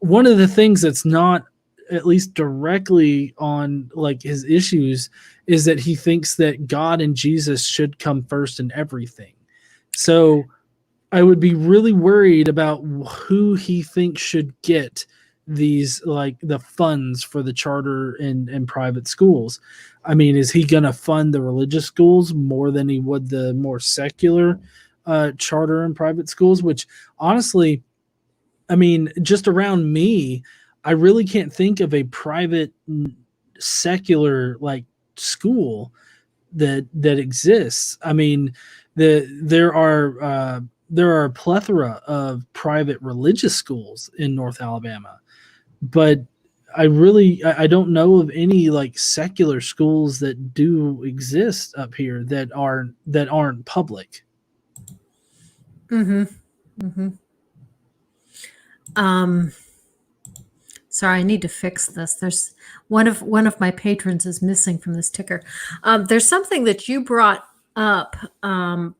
one of the things that's not at least directly on like his issues is that he thinks that God and Jesus should come first in everything. So I would be really worried about who he thinks should get these like the funds for the charter and private schools. I mean, is he going to fund the religious schools more than he would the more secular charter and private schools? Which honestly, I mean, just around me, I really can't think of a private secular like school that exists. I mean, there are a plethora of private religious schools in North Alabama, but I don't know of any like secular schools that do exist up here that aren't public. Mm-hmm. Mm-hmm. Um, Sorry, I need to fix this. There's one of my patrons is missing from this ticker. There's something that you brought up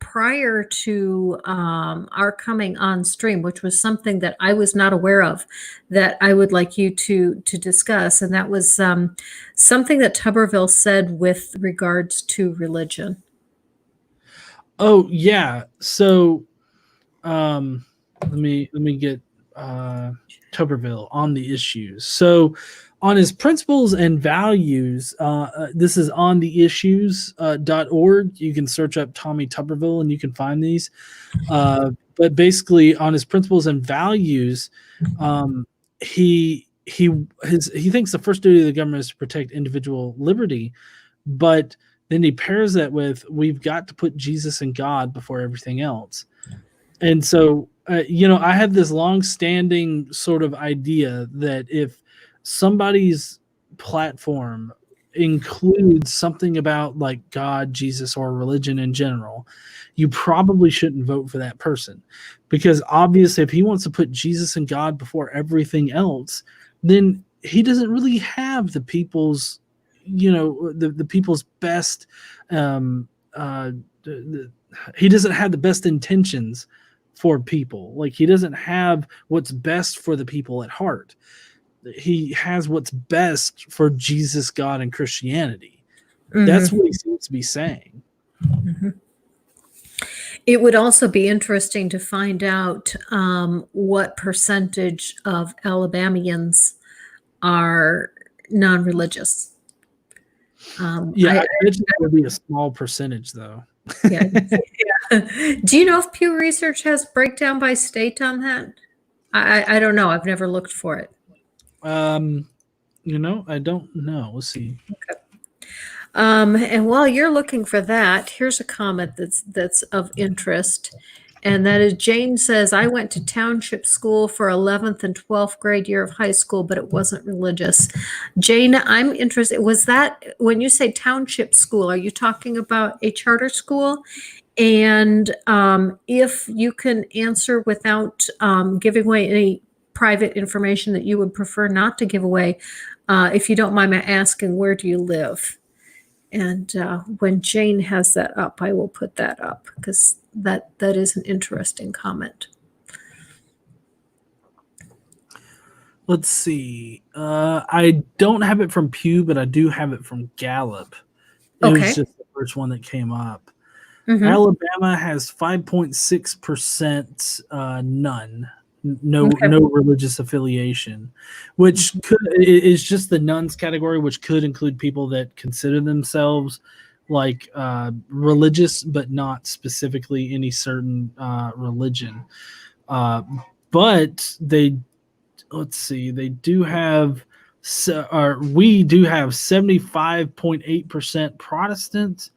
prior to our coming on stream, which was something that I was not aware of, that I would like you to discuss, and that was something that Tuberville said with regards to religion. Oh yeah. So let me get Tuberville on the issues. So on his principles and values, this is on the issues.org. You can search up Tommy Tuberville and you can find these. But basically, on his principles and values, he thinks the first duty of the government is to protect individual liberty, but then he pairs that with we've got to put Jesus and God before everything else. And so, I have this long-standing sort of idea that if somebody's platform includes something about like God, Jesus, or religion in general, you probably shouldn't vote for that person, because obviously if he wants to put Jesus and God before everything else, then he doesn't really have the people's, the people's best, he doesn't have the best intentions for people. Like, he doesn't have what's best for the people at heart. He has what's best for Jesus, God, and Christianity. That's what he seems to be saying. It would also be interesting to find out what percentage of Alabamians are non-religious. I bet you there will be a small percentage, though. Yeah. Do you know if Pew Research has breakdown by state on that? I don't know. I've never looked for it. I don't know. Let's see. Okay. And while you're looking for that, here's a comment that's of interest. And that is, Jane says, I went to township school for 11th and 12th grade year of high school, but it wasn't religious. Jane, I'm interested. Was that, when you say township school, are you talking about a charter school? And if you can answer without giving away any private information that you would prefer not to give away, if you don't mind me asking, where do you live? And when Jane has that up, I will put that up, because that is an interesting comment. Let's see. I don't have it from Pew, but I do have it from Gallup. It was just the first one that came up. Alabama has 5.6% none. No religious affiliation, which is just the nuns category, which could include people that consider themselves like religious, but not specifically any certain religion. But they do have, we do have 75.8% Protestant,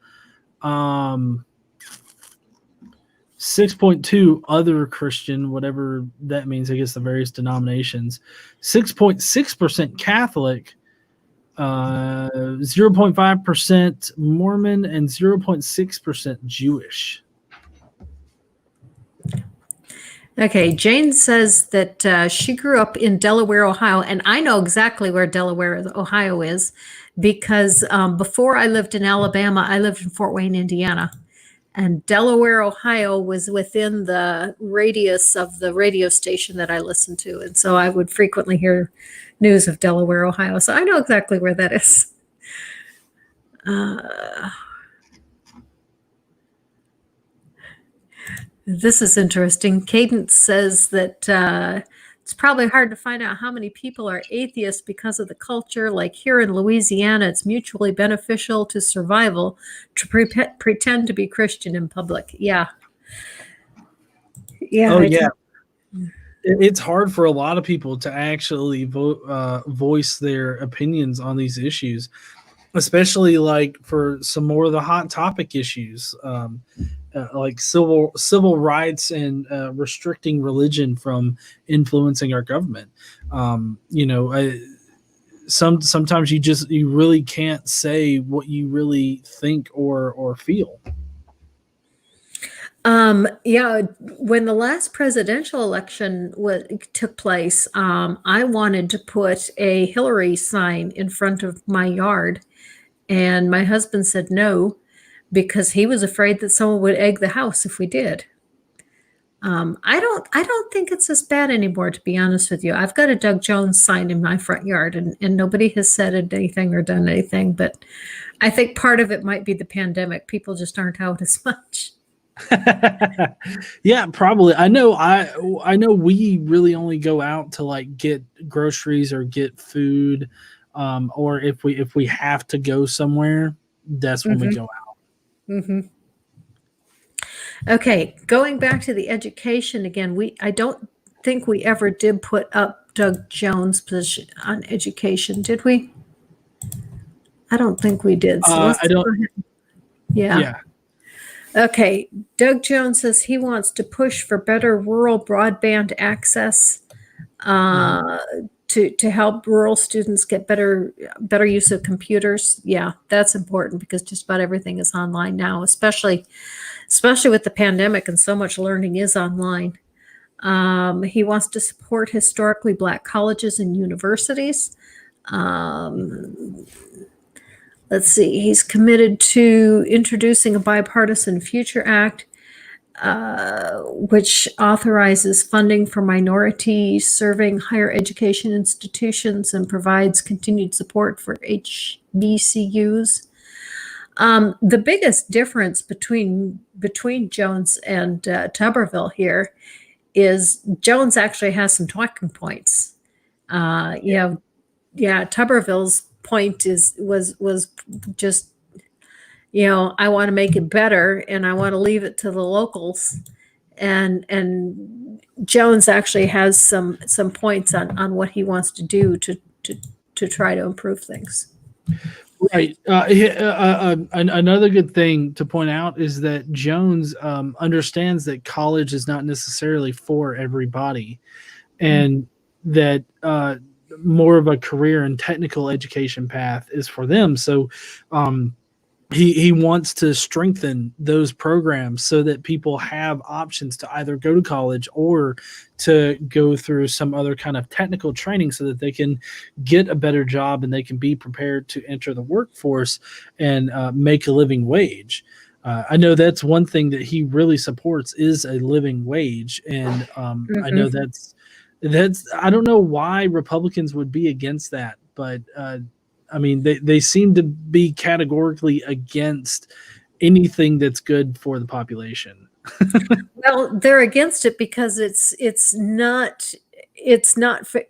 6.2 other Christian, whatever that means, I guess the various denominations, 6.6% Catholic, 0.5% Mormon, and 0.6% Jewish. Okay, Jane says that she grew up in Delaware, Ohio, and I know exactly where Delaware, Ohio is, because before I lived in Alabama, I lived in Fort Wayne, Indiana. And Delaware, Ohio was within the radius of the radio station that I listened to. And so I would frequently hear news of Delaware, Ohio. So I know exactly where that is. This is interesting. Cadence says that it's probably hard to find out how many people are atheists because of the culture. Like here in Louisiana, it's mutually beneficial to survival to pretend to be Christian in public. Yeah. Yeah. Oh, yeah. It's hard for a lot of people to actually voice their opinions on these issues, especially like for some more of the hot topic issues, like civil rights and restricting religion from influencing our government. Sometimes you really can't say what you really think or feel. Yeah, when the last presidential election took place, I wanted to put a Hillary sign in front of my yard, and my husband said no, because he was afraid that someone would egg the house if we did. I don't think it's as bad anymore, to be honest with you. I've got a Doug Jones sign in my front yard, and nobody has said anything or done anything, but I think part of it might be the pandemic. People just aren't out as much. Yeah, probably. I know we really only go out to like get groceries or get food, or if we have to go somewhere, that's when we go out. Okay, going back to the education again, I don't think we ever did put up Doug Jones' position on education, did we? I don't think we did. So I don't. Yeah. Okay, Doug Jones says he wants to push for better rural broadband access. to help rural students get better use of computers. Yeah, that's important because just about everything is online now, especially with the pandemic, and so much learning is online. He wants to support historically Black colleges and universities. Um, let's see, he's committed to introducing a bipartisan Future Act, which authorizes funding for minorities serving higher education institutions and provides continued support for HBCUs. The biggest difference between Jones and Tuberville here is Jones actually has some talking points. Yeah, Tuberville's point was just, I want to make it better and I want to leave it to the locals. And Jones actually has some points on what he wants to do to try to improve things. Right. Another good thing to point out is that Jones understands that college is not necessarily for everybody, and that more of a career and technical education path is for them. So he wants to strengthen those programs so that people have options to either go to college or to go through some other kind of technical training so that they can get a better job and they can be prepared to enter the workforce and make a living wage. I know that's one thing that he really supports is a living wage. And I know that's I don't know why Republicans would be against that, but I mean, they seem to be categorically against anything that's good for the population. Well, they're against it because it's not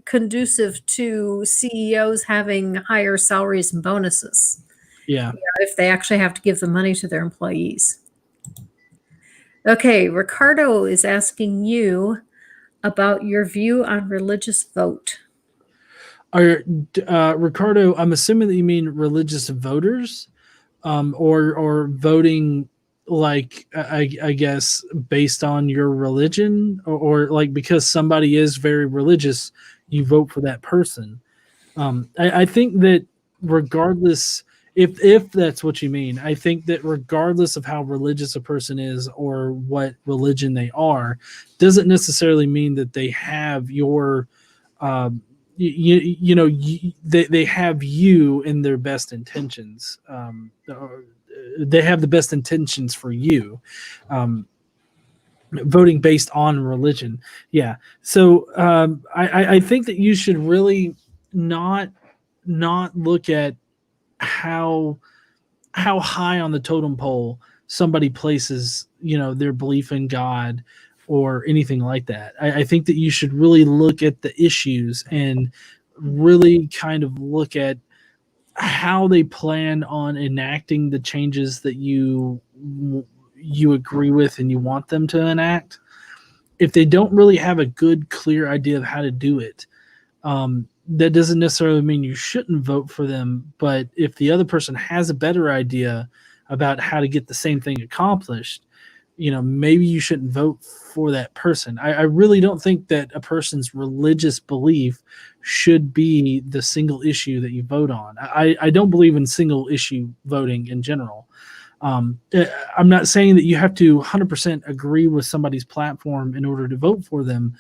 conducive to CEOs having higher salaries and bonuses. Yeah. If they actually have to give the money to their employees. Okay, Ricardo is asking you about your view on religious vote. Ricardo, I'm assuming that you mean religious voters, or voting, like I guess based on your religion, or like because somebody is very religious, you vote for that person. I think that regardless, if that's what you mean, I think that regardless of how religious a person is or what religion they are, doesn't necessarily mean that they have your they have you in their best intentions. They have the best intentions for you. Voting based on religion, yeah. So I think that you should really not look at how high on the totem pole somebody places their belief in God or anything like that. I think that you should really look at the issues and really kind of look at how they plan on enacting the changes that you agree with and you want them to enact. If they don't really have a good, clear idea of how to do it, that doesn't necessarily mean you shouldn't vote for them. But if the other person has a better idea about how to get the same thing accomplished, maybe you shouldn't vote for that person. I really don't think that a person's religious belief should be the single issue that you vote on. I don't believe in single issue voting in general. I'm not saying that you have to 100% agree with somebody's platform in order to vote for them,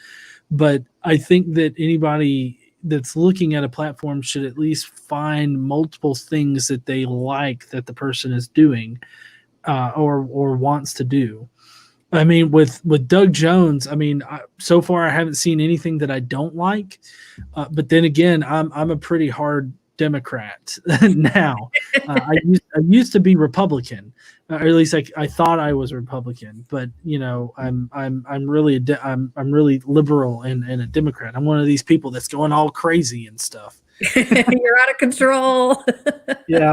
but I think that anybody that's looking at a platform should at least find multiple things that they like that the person is doing, or wants to do. I mean, with Doug Jones, I mean, so far I haven't seen anything that I don't like. But then again, I'm a pretty hard Democrat now. I used to be Republican, or at least I thought I was Republican. But I'm really I'm really liberal and a Democrat. I'm one of these people that's going all crazy and stuff. You're out of control. Yeah.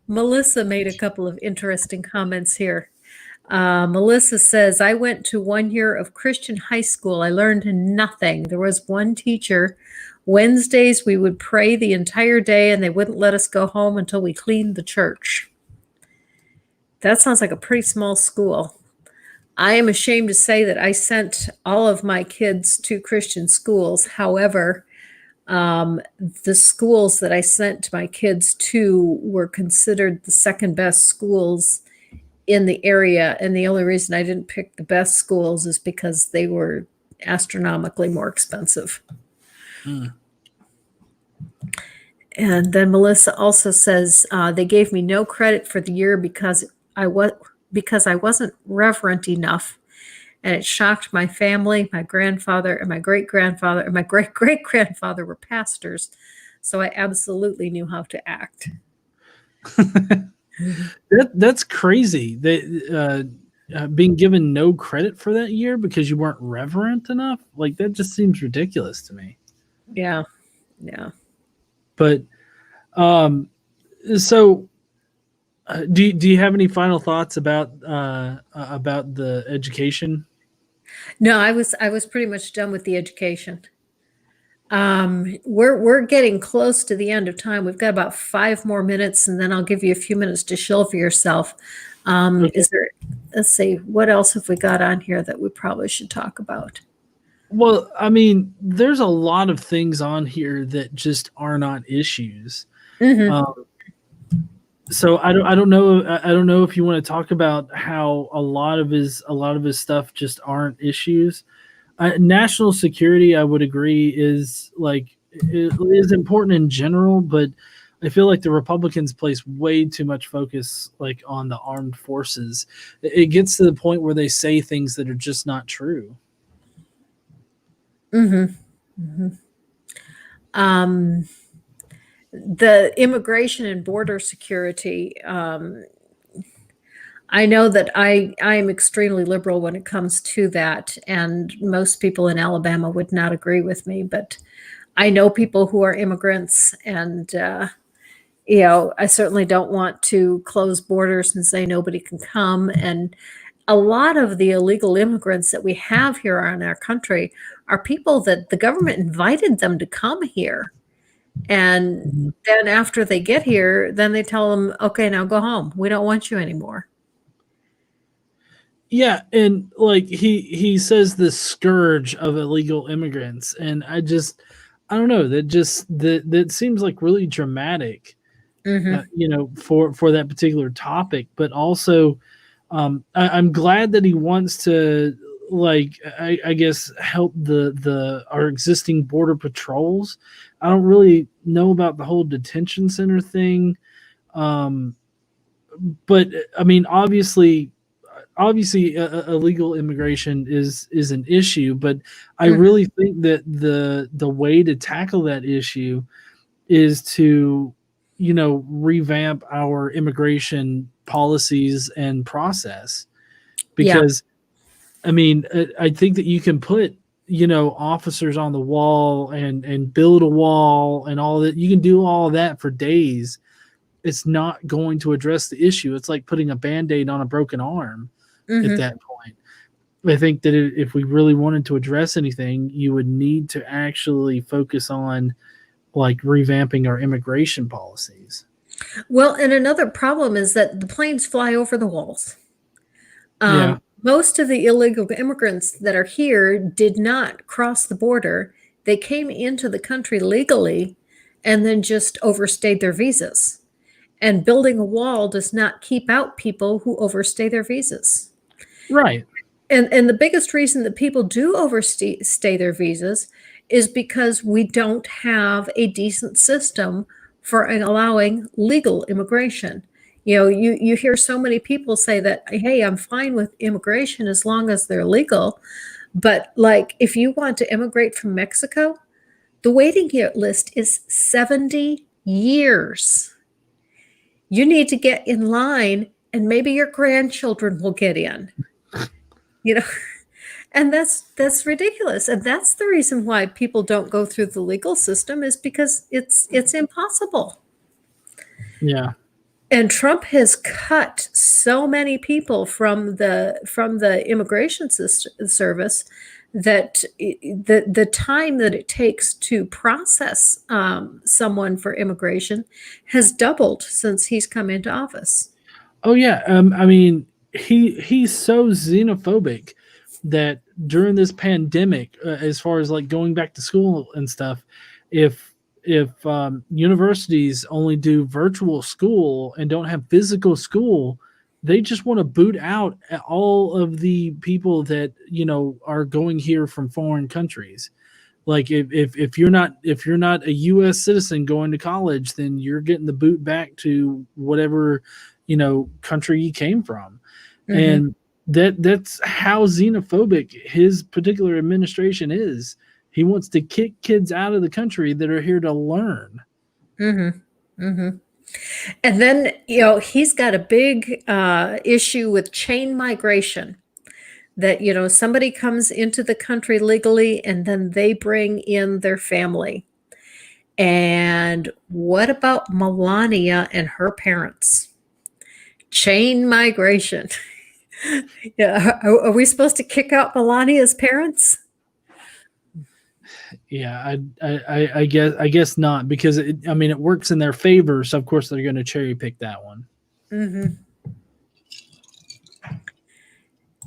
Melissa made a couple of interesting comments here. Melissa says, I went to 1 year of Christian high school. I learned nothing. There was one teacher. Wednesdays, we would pray the entire day, and they wouldn't let us go home until we cleaned the church. That sounds like a pretty small school. I am ashamed to say that I sent all of my kids to Christian schools. However, the schools that I sent my kids to were considered the second best schools in the area. And the only reason I didn't pick the best schools is because they were astronomically more expensive. Mm. And then Melissa also says they gave me no credit for the year because I wasn't reverent enough, and it shocked my family. My grandfather and my great grandfather and my great great grandfather were pastors, so I absolutely knew how to act. That's crazy. Being given no credit for that year because you weren't reverent enough. Like that just seems ridiculous to me. Yeah, yeah. But so do you have any final thoughts about the education? No, I was pretty much done with the education. We're getting close to the end of time. We've got about 5 more minutes, and then I'll give you a few minutes to chill for yourself. Okay. Is there? Let's see. What else have we got on here that we probably should talk about? Well, I mean, there's a lot of things on here that just are not issues. Mm-hmm. So I don't know if you want to talk about how a lot of his stuff just aren't issues. National security, I would agree, is is important in general, but I feel like the Republicans place way too much focus like on the armed forces. It gets to the point where they say things that are just not true. Mm-hmm. Mm-hmm. The immigration and border security. I know that I am extremely liberal when it comes to that, and most people in Alabama would not agree with me. But I know people who are immigrants, and I certainly don't want to close borders and say nobody can come. And a lot of the illegal immigrants that we have here in our country are people that the government invited them to come here. And then after they get here, then they tell them, okay, now go home. We don't want you anymore. Yeah, and like he says the scourge of illegal immigrants, and I don't know, that seems like really dramatic, Mm-hmm. for that particular topic. But also, I'm glad that he wants to I guess help the our existing border patrols. I don't really know about the whole detention center thing, but I mean, obviously illegal immigration is an issue, but I Mm-hmm. really think that the way to tackle that issue is to revamp our immigration policies and process, Yeah. because I mean, I think that you can put officers on the wall and build a wall and all that. You can do all that for days. It's not going to address the issue. It's like putting a band-aid on a broken arm at Mm-hmm. that point. I think that if we really wanted to address anything, you would need to actually focus on like revamping our immigration policies. Well, and another problem is that the planes fly over the walls. Yeah. Most of the illegal immigrants that are here did not cross the border. They came into the country legally and then just overstayed their visas. And building a wall does not keep out people who overstay their visas. Right. And the biggest reason that people do overstay their visas is because we don't have a decent system for allowing legal immigration. You hear so many people say that, hey, I'm fine with immigration as long as they're legal. But like, if you want to immigrate from Mexico, the waiting list is 70 years. You need to get in line, and maybe your grandchildren will get in. You know, and that's ridiculous. And that's the reason why people don't go through the legal system, is because it's impossible. Yeah. And Trump has cut so many people from the immigration service that the time that it takes to process someone for immigration has doubled since he's come into office. Oh yeah. I mean, he's so xenophobic that during this pandemic, as far as like going back to school and stuff, if universities only do virtual school and don't have physical school, they just want to boot out all of the people that are going here from foreign countries. Like if you're not a U.S. citizen going to college, then you're getting the boot back to whatever country you came from, Mm-hmm. and that's how xenophobic his particular administration is. He wants to kick kids out of the country that are here to learn. Mm-hmm. Mm-hmm. And then, he's got a big issue with chain migration, that, somebody comes into the country legally and then they bring in their family. And what about Melania and her parents? Chain migration. Yeah, are we supposed to kick out Melania's parents? Yeah, I guess not, because it works in their favor, so of course they're going to cherry pick that one. Mm-hmm.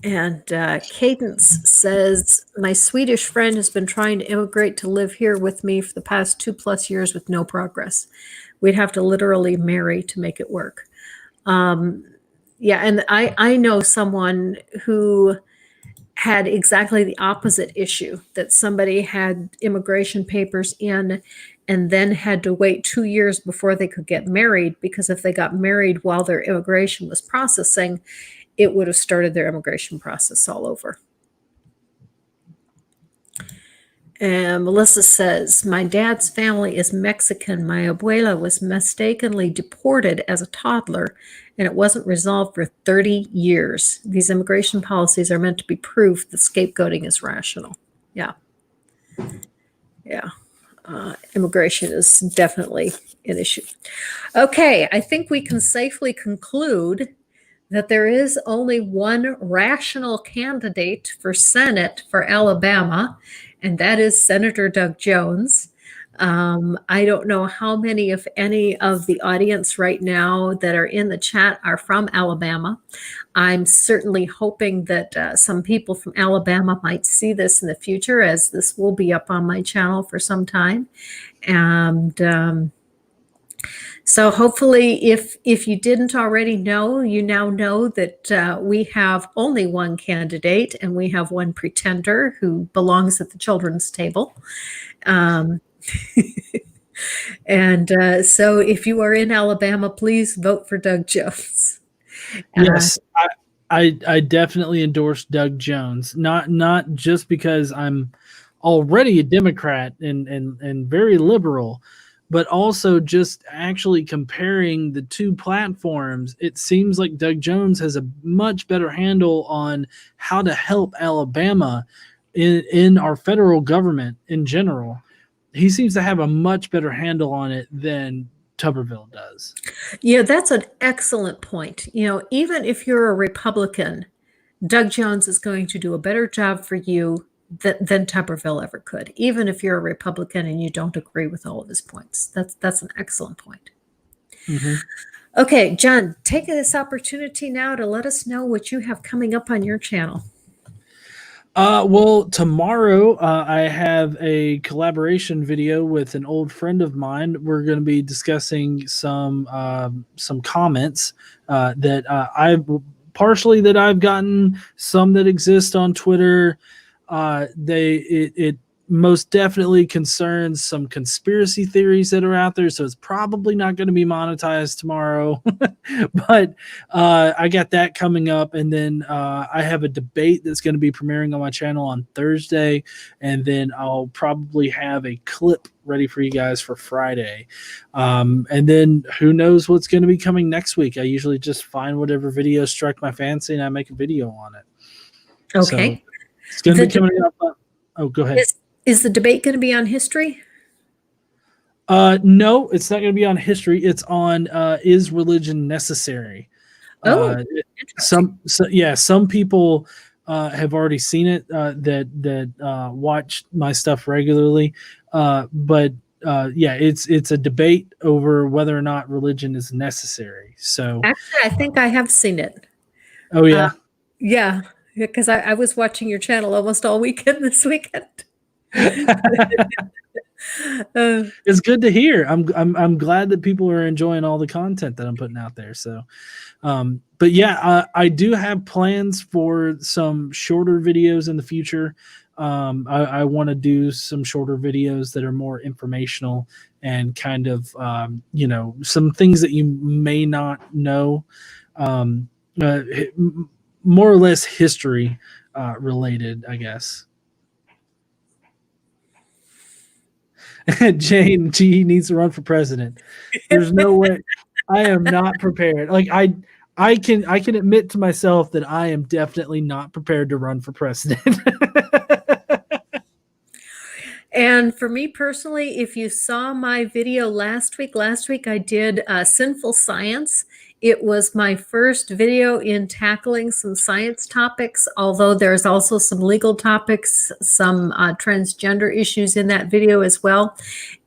And Cadence says, my Swedish friend has been trying to immigrate to live here with me for the past 2+ years with no progress. We'd have to literally marry to make it work. Yeah, and I know someone who had exactly the opposite issue, that somebody had immigration papers in and then had to wait 2 years before they could get married, because if they got married while their immigration was processing, it would have started their immigration process all over. And Melissa says, my dad's family is Mexican. My abuela was mistakenly deported as a toddler, and it wasn't resolved for 30 years. These immigration policies are meant to be proof that scapegoating is rational. Yeah. Yeah. Immigration is definitely an issue. Okay, I think we can safely conclude that there is only one rational candidate for Senate for Alabama, and that is Senator Doug Jones. I don't know how many, if any, of the audience right now that are in the chat are from Alabama. I'm certainly hoping that some people from Alabama might see this in the future, as this will be up on my channel for some time. And so hopefully, if you didn't already know, you now know that we have only one candidate and we have one pretender who belongs at the children's table. And so if you are in Alabama, please vote for Doug Jones. Yes, I definitely endorse Doug Jones. Not just because I'm already a Democrat and very liberal, but also just actually comparing the two platforms. It seems like Doug Jones has a much better handle on how to help Alabama in our federal government in general. He seems to have a much better handle on it than Tuberville does. Yeah, that's an excellent point. Even if you're a Republican, Doug Jones is going to do a better job for you than Tuberville ever could, even if you're a Republican and you don't agree with all of his points. That's an excellent point. Mm-hmm. Okay, John, take this opportunity now to let us know what you have coming up on your channel. Well, tomorrow I have a collaboration video with an old friend of mine. We're going to be discussing some comments that I've gotten, some that exist on Twitter. It most definitely concerns some conspiracy theories that are out there, so it's probably not going to be monetized tomorrow. But I got that coming up, and then I have a debate that's going to be premiering on my channel on Thursday, and then I'll probably have a clip ready for you guys for Friday. And then who knows what's going to be coming next week. I usually just find whatever video struck my fancy and I make a video on it. Okay. So it's going to be coming up. Oh, go ahead. Is the debate going to be on history? No, it's not going to be on history. It's on is religion necessary? Some people have already seen it that watch my stuff regularly. But it's a debate over whether or not religion is necessary. So actually, I think I have seen it. Oh yeah. Yeah, because I was watching your channel almost all weekend this weekend. It's good to hear. I'm glad that people are enjoying all the content that I'm putting out there. So, but yeah, I do have plans for some shorter videos in the future. I want to do some shorter videos that are more informational and kind of, some things that you may not know, more or less history related, I guess. Jane G needs to run for president. There's no way. I am not prepared. Like I can admit to myself that I am definitely not prepared to run for president. And for me personally, if you saw my video last week I did Sinful Science. It was my first video in tackling some science topics, although there's also some legal topics, some transgender issues in that video as well.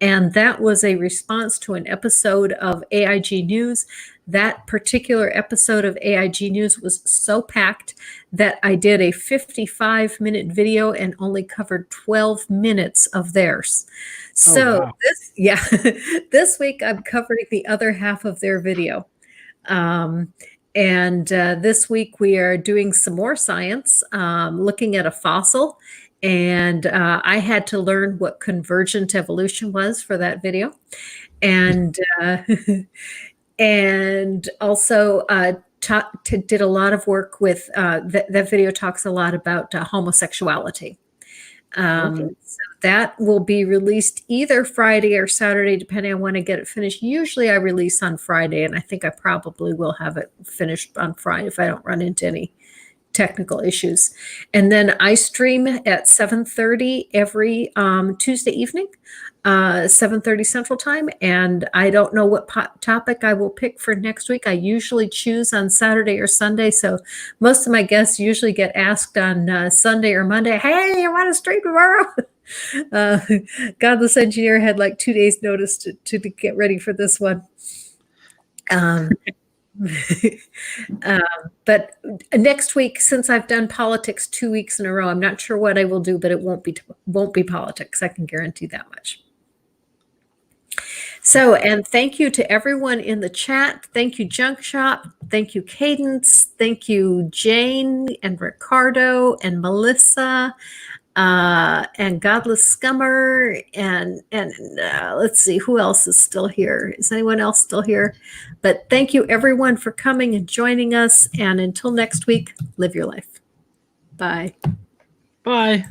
And that was a response to an episode of AIG News. That particular episode of AIG News was so packed that I did a 55-minute video and only covered 12 minutes of theirs. So wow. this week I'm covering the other half of their video. This week we are doing some more science, looking at a fossil. And I had to learn what convergent evolution was for that video. And and also did a lot of work with that video talks a lot about homosexuality. Okay. So that will be released either Friday or Saturday, depending on when I get it finished. Usually I release on Friday, and I think I probably will have it finished on Friday if I don't run into any technical issues. And then I stream at 7:30 every Tuesday evening, 7:30 Central Time. And I don't know what topic I will pick for next week. I usually choose on Saturday or Sunday. So most of my guests usually get asked on Sunday or Monday, hey, you want to stream tomorrow? Godless Engineer had like 2 days notice to get ready for this one. But next week, since I've done politics 2 weeks in a row, I'm not sure what I will do, but it won't be politics. I can guarantee that much. So, and thank you to everyone in the chat. Thank you, Junk Shop. Thank you, Cadence. Thank you, Jane and Ricardo and Melissa. And Godless Scummer, and let's see, who else is still here? Is anyone else still here? But thank you everyone for coming and joining us. And until next week, live your life. Bye. Bye.